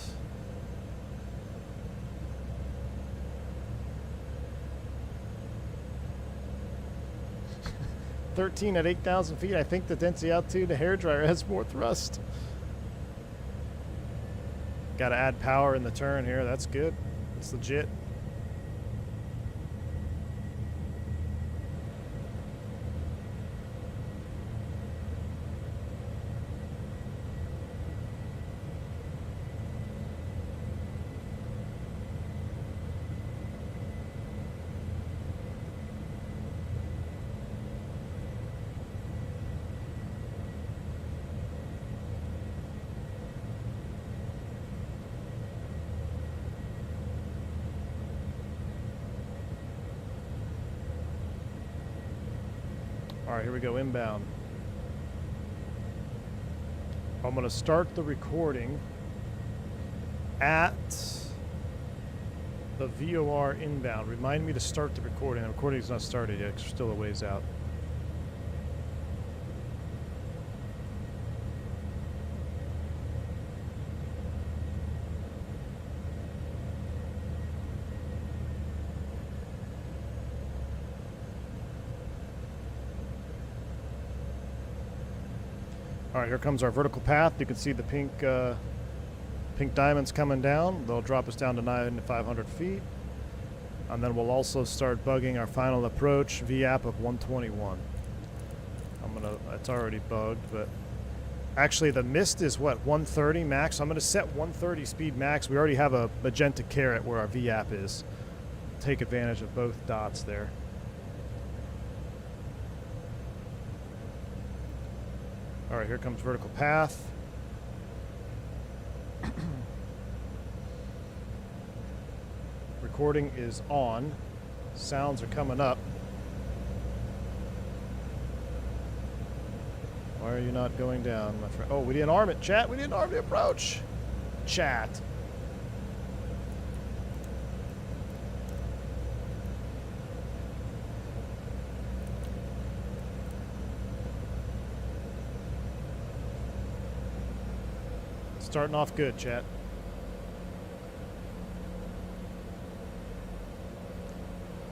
$13 at 8,000 feet. I think the density altitude, the hairdryer has more thrust. Got to add power in the turn here. That's good. It's legit. All right, here we go, inbound. I'm going to start the recording at the VOR inbound. Remind me to start the recording. The recording's not started yet, it's still a ways out. All right, here comes our vertical path. You can see the pink diamonds coming down. They'll drop us down to 9,500 feet. And then we'll also start bugging our final approach, VAP of 121. It's already bugged, but actually the mist is what, 130 max? So I'm gonna set 130 speed max. We already have a magenta caret where our VAP is. Take advantage of both dots there. All right, here comes vertical path. Recording is on. Sounds are coming up. Why are you not going down, my friend? Oh, we didn't arm it, chat. We didn't arm the approach. Chat. Starting off good, chat.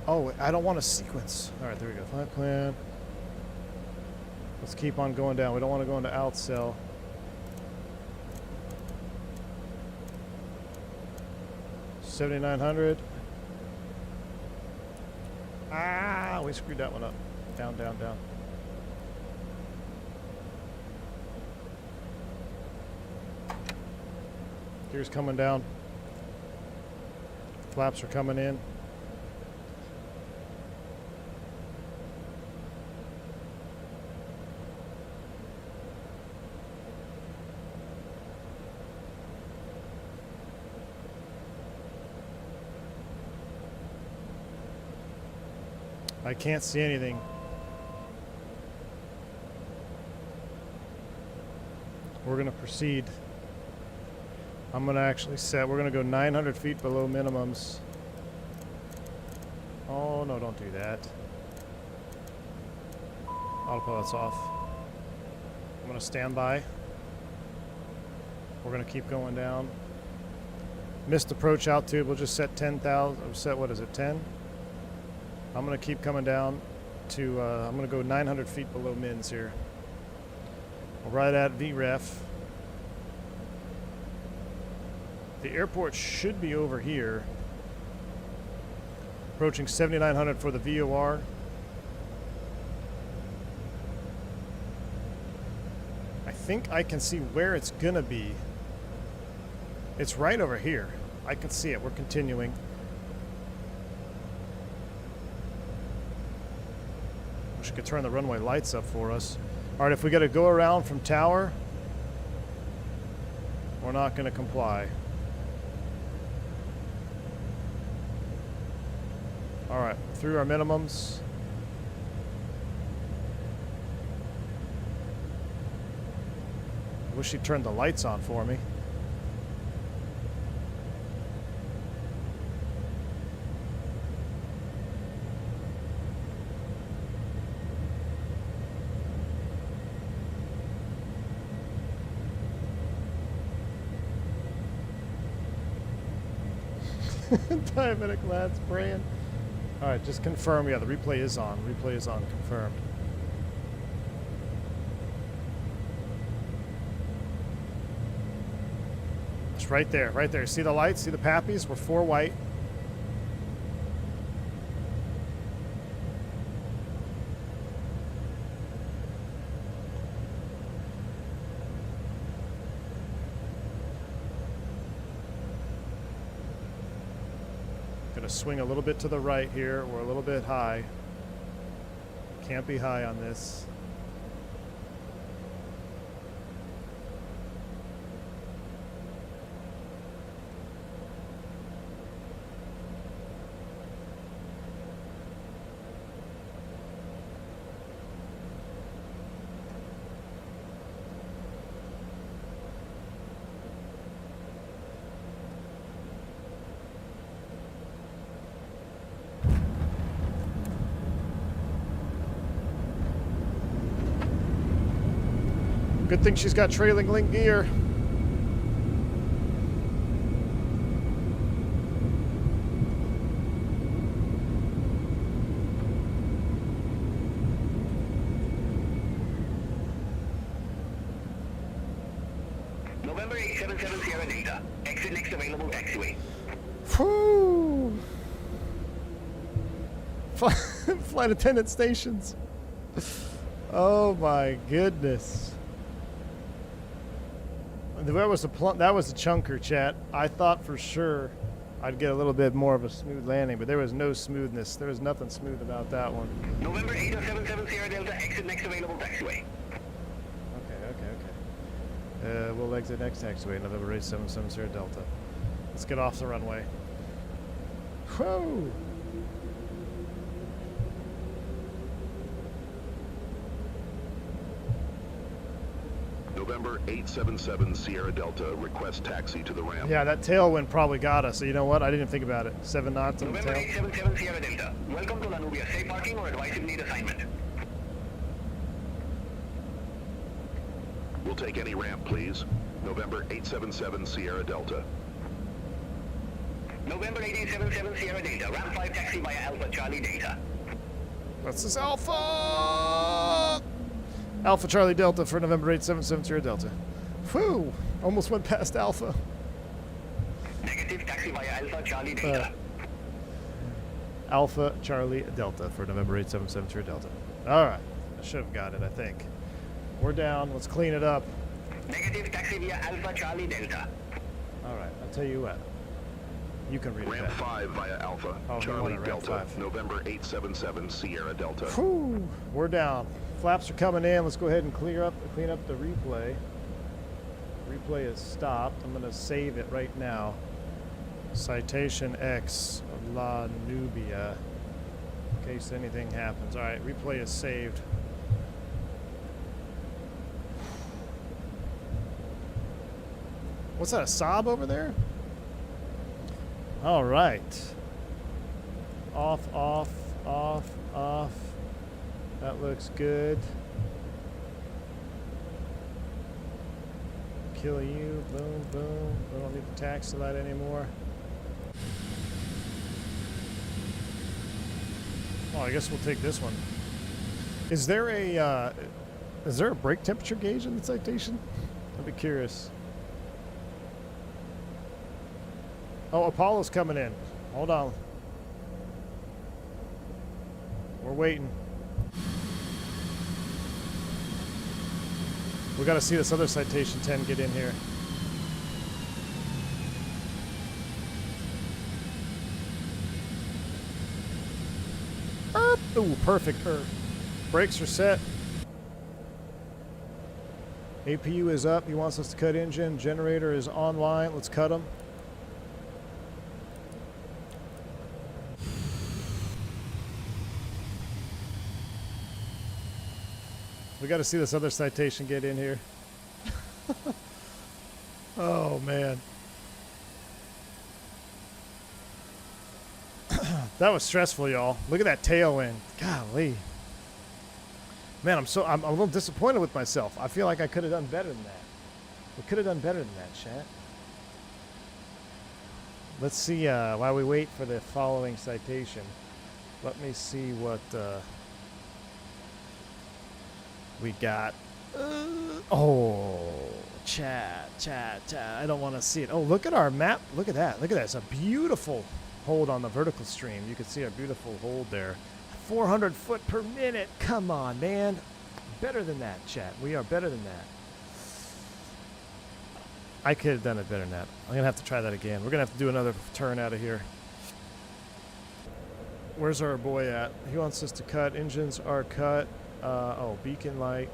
Oh, I don't want a sequence. All right, there we go. Flight plan. Let's keep on going down. We don't want to go into outcell. $7,900. Ah, we screwed that one up. Down, down, down. Gears coming down. Flaps are coming in. I can't see anything. We're going to proceed. I'm going to actually set, we're going to go 900 feet below minimums. Oh, no, don't do that. Autopilot's off. I'm going to stand by. We're going to keep going down. Missed approach altitude, we'll just set 10,000, set, what is it, 10? I'm going to keep coming down to, I'm going to go 900 feet below mins here. We're right at VREF. The airport should be over here. Approaching 7,900 for the VOR. I think I can see where it's going to be. It's right over here. I can see it. We're continuing. Wish I could turn the runway lights up for us. All right, if we got to go around from tower, we're not going to comply. All right, through our minimums. I wish he'd turned the lights on for me. Diabetic lads praying. All right, just confirm. Yeah, the replay is on. Replay is on. Confirmed. It's right there. Right there. See the lights? See the pappies? We're 4 white. Swing a little bit to the right here. We're a little bit high. Can't be high on this. Good thing she's got trailing link gear. November 877 Sierra Delta. Exit next available taxiway. Whew. Flight attendant stations. Oh my goodness. That was a chunker, chat. I thought for sure I'd get a little bit more of a smooth landing, but there was no smoothness. There was nothing smooth about that one. November 8077 Sierra Delta, exit next available taxiway. Okay. We'll exit next taxiway, November 877 Sierra Delta. Let's get off the runway. Whoa! November 877 Sierra Delta, request taxi to the ramp. Yeah, that tailwind probably got us. So you know what? I didn't think about it. 7 knots on the November tail. 877 Sierra Delta. Welcome to La Nubia. Safe parking or advise if need assignment. We'll take any ramp, please. November 877 Sierra Delta. November 1877 Sierra Delta. Ramp 5 taxi via Alpha Charlie Delta. This is Alpha! Alpha Charlie Delta for November 877 Sierra Delta. Whew! Almost went past Alpha. Negative taxi via Alpha Charlie Delta. Alpha Charlie Delta for November 877 Sierra Delta. Alright. I should have got it, I think. We're down. Let's clean it up. Negative taxi via Alpha Charlie Delta. Alright, I'll tell you what. You can read it Ramp back. 5 via Alpha. Oh, Charlie ramp Delta. 5. November 877 Sierra Delta. Whew! We're down. Flaps are coming in. Let's go ahead and clean up the replay. Replay is stopped. I'm going to save it right now. Citation X La Nubia. In case anything happens. Alright, replay is saved. What's that, a sob over there? Alright. Off, off, off, off. That looks good. Kill you. Boom, boom. We don't need the taxi light anymore. Oh, I guess we'll take this one. Is there a brake temperature gauge in the Citation? I'd be curious. Oh, Apollo's coming in. Hold on. We're waiting. We got to see this other Citation 10 get in here. Ooh, perfect. Brakes are set. APU is up. He wants us to cut engine. Generator is online. Let's cut him. We got to see this other Citation get in here. Oh, man. That was stressful, y'all. Look at that tailwind. Golly. Man, I'm a little disappointed with myself. I feel like I could have done better than that. We could have done better than that, chat. Let's see, while we wait for the following citation, let me see what we got. Oh, chat. I don't want to see it. Oh, look at our map. Look at that. Look at that. It's a beautiful hold on the vertical stream. You can see a beautiful hold there. 400 foot per minute. Come on, man. Better than that, chat. We are better than that. I could have done it better than that. I'm going to have to try that again. We're going to have to do another turn out of here. Where's our boy at? He wants us to cut. Engines are cut. Oh, beacon light.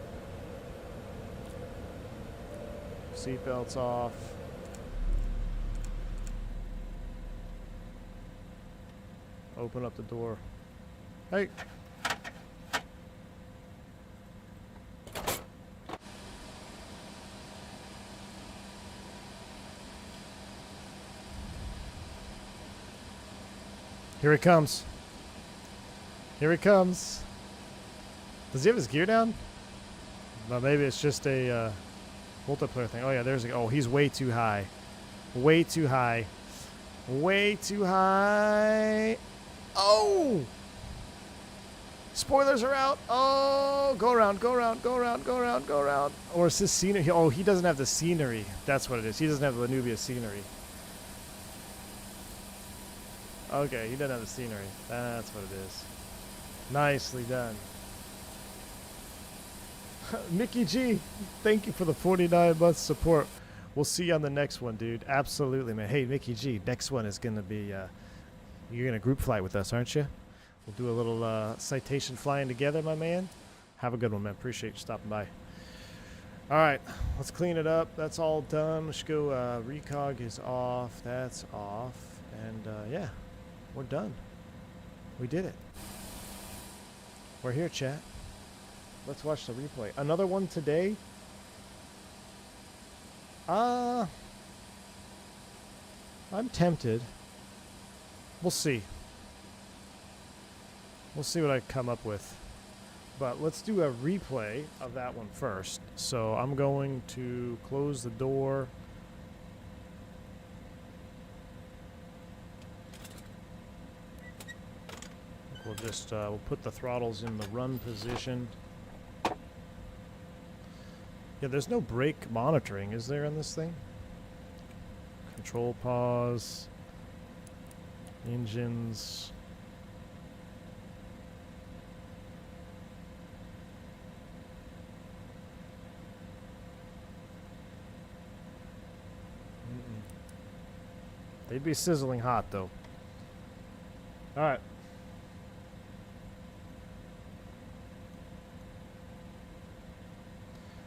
Seatbelts off. Open up the door. Hey. Here he comes. Here he comes. Does he have his gear down? No, maybe it's just a multiplayer thing. Oh yeah, there's a, oh, he's way too high. Way too high. Way too high. Oh! Spoilers are out. Oh, go around, go around, go around, go around, go around. Or is this scenery? Oh, he doesn't have the scenery. That's what it is. He doesn't have the Nubia scenery. Okay, he doesn't have the scenery. That's what it is. Nicely done. Mickey G, thank you for the 49 months support. We'll see you on the next one, dude. Absolutely, man. Hey, Mickey G, next one is going to be, you're going to group flight with us, aren't you? We'll do a little citation flying together, my man. Have a good one, man. Appreciate you stopping by. All right, let's clean it up. That's all done. Let's go. Recog is off. That's off. And, yeah. We're done. We did it. We're here, chat. Let's watch the replay. Another one today? I'm tempted. We'll see. We'll see what I come up with. But let's do a replay of that one first. So I'm going to close the door. We'll just we'll put the throttles in the run position. Yeah, there's no brake monitoring, is there, on this thing? Control pause. Engines. They'd be sizzling hot, though. All right.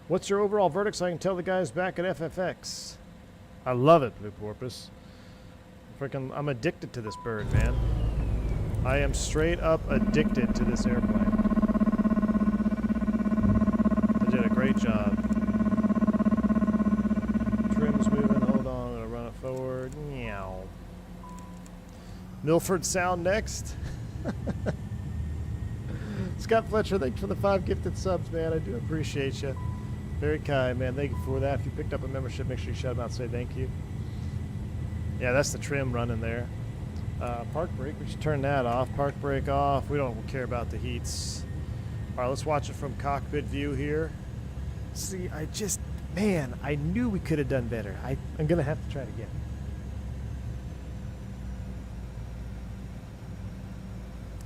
What's your overall verdict so I can tell the guys back at FFX? I love it, Blue Porpoise. Freaking, I'm addicted to this bird, man. I am straight up addicted to this airplane. They did a great job. Trim's moving. Hold on, I'm gonna run it forward. Meow. Milford Sound next. Scott Fletcher, thanks for the 5 gifted subs, man. I do appreciate you. Very kind, man. Thank you for that. If you picked up a membership, make sure you shout them out and say thank you. Yeah, that's the trim running there. Park brake, we should turn that off. Park brake off. We don't care about the heats. All right, let's watch it from cockpit view here. See, man, I knew we could have done better. I'm going to have to try it again.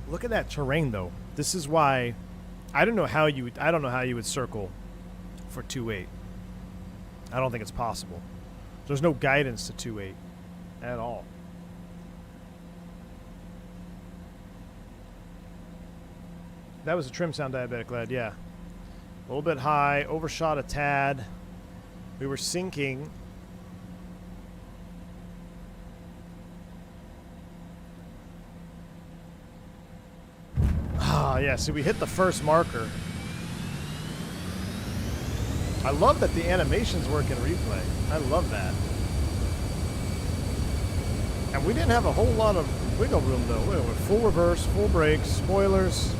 Look at that terrain, though. This is why I don't know how you would circle for 2.8. I don't think it's possible. There's no guidance to 2.8 at all. That was a trim sound, diabetic lad, yeah. A little bit high, overshot a tad. We were sinking. Ah, yeah, see, we hit the first marker. I love that the animations work in replay. I love that. And we didn't have a whole lot of wiggle room, though. We were full reverse, full brakes, spoilers.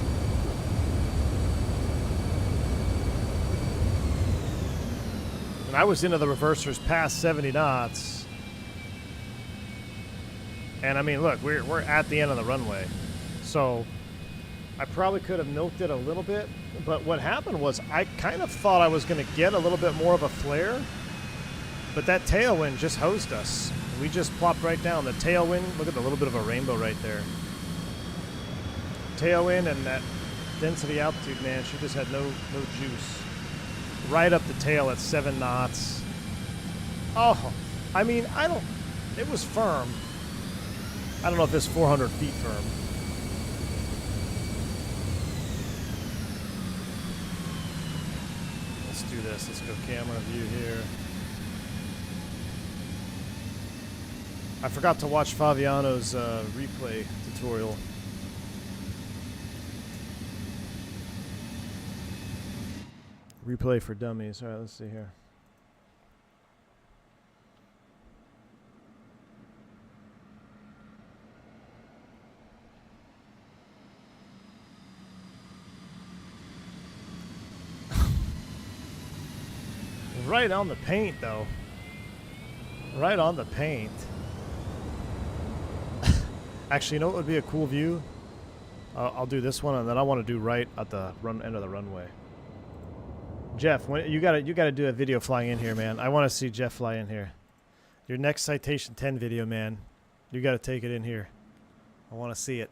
And I was into the reversers past 70 knots. And, I mean, look, we're at the end of the runway. So I probably could have milked it a little bit. But what happened was I kind of thought I was going to get a little bit more of a flare, but that tailwind just hosed us. We just plopped right down. The tailwind, look at the little bit of a rainbow right there. Tailwind and that density altitude, man, she just had no juice. Right up the tail at 7 knots. Oh, I mean, it was firm. I don't know if it's 400 feet firm. Do this. Let's go camera view here. I forgot to watch Fabiano's replay tutorial. Replay for dummies. All right, let's see here. Right on the paint, though. Right on the paint. Actually, you know what would be a cool view? I'll do this one, and then I want to do right at the end of the runway. Jeff, you gotta do a video flying in here, man. I want to see Jeff fly in here. Your next Citation 10 video, man. You got to take it in here. I want to see it.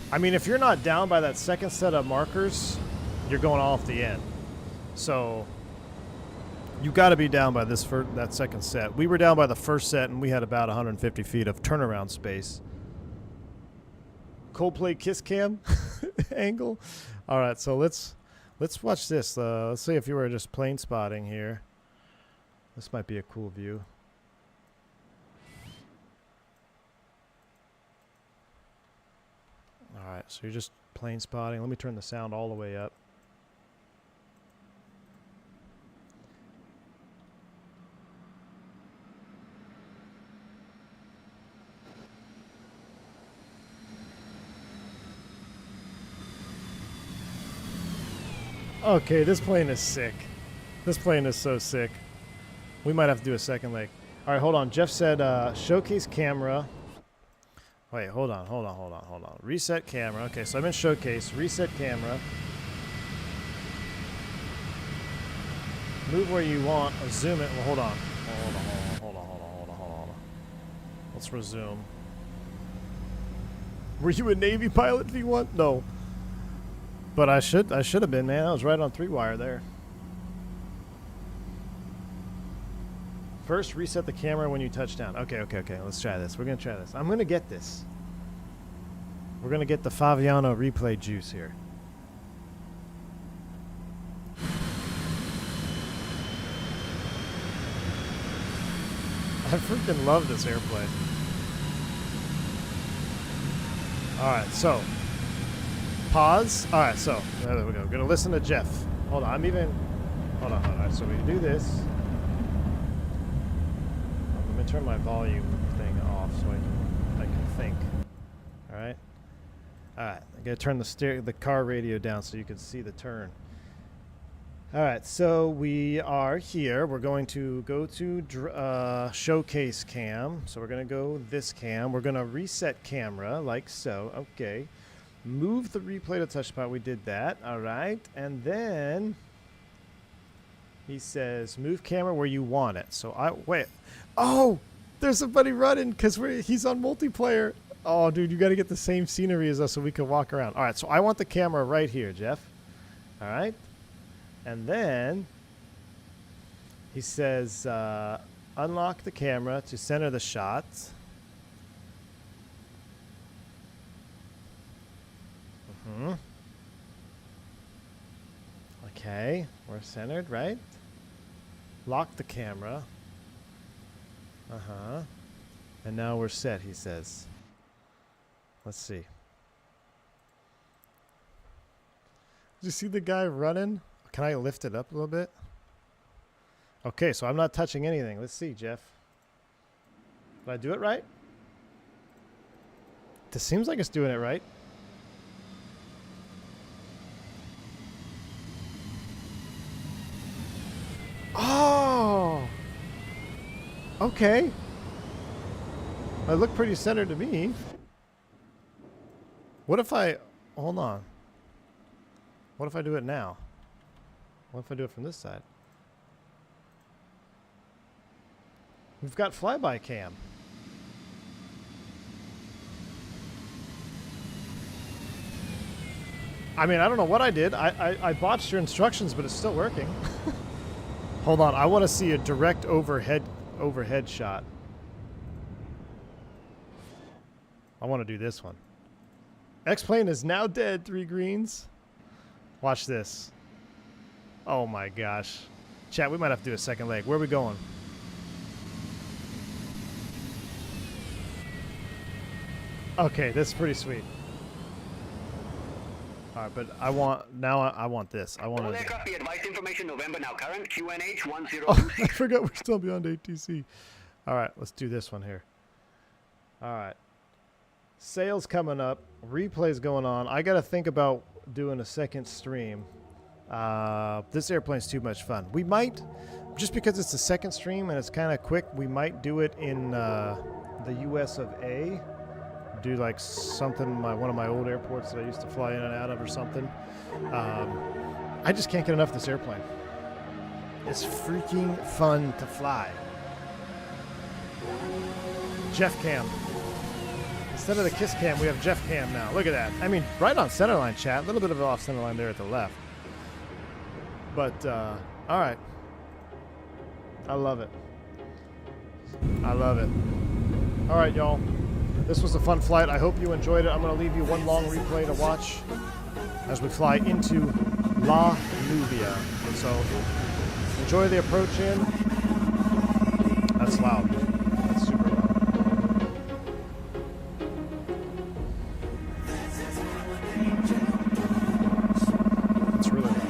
I mean, if you're not down by that second set of markers, you're going off the end. So you got to be down by that second set. We were down by the first set, and we had about 150 feet of turnaround space. Coldplay kiss cam angle. All right, so let's Let's watch this. Let's see if you were just plane spotting here. This might be a cool view. Alright, so you're just plane spotting. Let me turn the sound all the way up. Okay, this plane is sick. This plane is so sick. We might have to do a second leg. All right, hold on. Jeff said showcase camera. Wait, hold on. Reset camera. Okay, so I'm in showcase. Reset camera. Move where you want. Or zoom it. Well, hold on. Hold on. Let's resume. Were you a Navy pilot, V1? No. But I should have been, man. I was right on 3-wire there. First, reset the camera when you touch down. Okay. Let's try this. We're going to try this. I'm going to get this. We're going to get the Faviano replay juice here. I freaking love this airplane. Alright, so. Pause. Alright, so. There we go. We're going to listen to Jeff. Hold on. Hold on. Alright, so we do this. Let me turn my volume thing off so I can think. Alright. Alright. I gotta turn the car radio down so you can see the turn. Alright, so we are here. We're going to go to showcase cam. So we're going to go this cam. We're going to reset camera like so. Okay. Move the replay to touch spot. We did that. Alright. And then he says move camera where you want it. So wait. Oh! There's somebody running because he's on multiplayer. Oh, dude, you got to get the same scenery as us so we can walk around. Alright, so I want the camera right here, Jeff. Alright. And then he says, unlock the camera to center the shot. Okay, we're centered, right? Lock the camera. And now we're set, he says. Let's see. Did you see the guy running? Can I lift it up a little bit? Okay, so I'm not touching anything. Let's see, Jeff. Did I do it right? This seems like it's doing it right. Oh! Okay. I look pretty centered to me. What if I... Hold on. What if I do it now? What if I do it from this side? We've got flyby cam. I mean, I don't know what I did. I botched your instructions, but it's still working. Hold on. I want to see a direct overhead shot. I want to do this one. X-plane is now dead. 3 greens. Watch this. Oh my gosh. Chat, we might have to do a second leg. Where are we going? Okay, that's pretty sweet. Alright, but I want this. I want to... Copy advice information November now current QNH 1026. Oh, I forgot we're still beyond ATC. Alright, let's do this one here. Alright. Sales coming up. Replays going on. I got to think about doing a second stream. This airplane's too much fun. We might, just because it's the second stream and it's kind of quick, we might do it in the US of A. Do like something, one of my old airports that I used to fly in and out of or something. I just can't get enough of this airplane. It's freaking fun to fly. Jeff Cam. Instead of the Kiss Cam, we have Jeff Cam now. Look at that. I mean, right on centerline, chat. A little bit of an off centerline there at the left. But, all right. I love it. I love it. All right, y'all. This was a fun flight. I hope you enjoyed it. I'm going to leave you one long replay to watch as we fly into La Nubia. So enjoy the approach in. That's loud. That's super loud. It's really loud.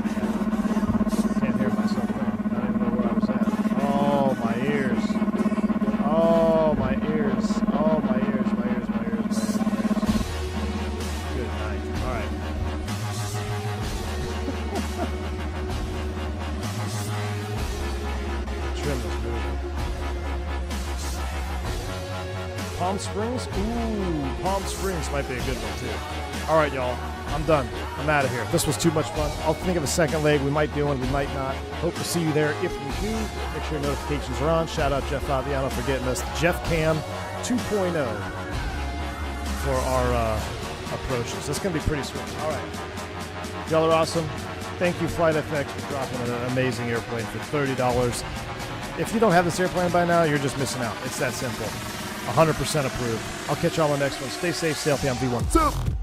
Can't hear myself now. I don't even know where I was at. Oh, my ears. Oh, my ears. Oh, my ears, my ears, my ears, my ears, my ears. Good night. All right. Trim this moving. Palm Springs? Ooh, Palm Springs might be a good one, too. All right, y'all. I'm done. I'm out of here. This was too much fun. I'll think of a second leg. We might do one. We might not. Hope to see you there. If we do, make sure notifications are on. Shout out Jeff Fabiano for getting us Jeff Cam 2.0 for our approaches. That's going to be pretty sweet. All right. Y'all are awesome. Thank you, Flightbox, for dropping an amazing airplane for $30. If you don't have this airplane by now, you're just missing out. It's that simple. 100% approved. I'll catch y'all on the next one. Stay safe. Stay healthy. I'm V1.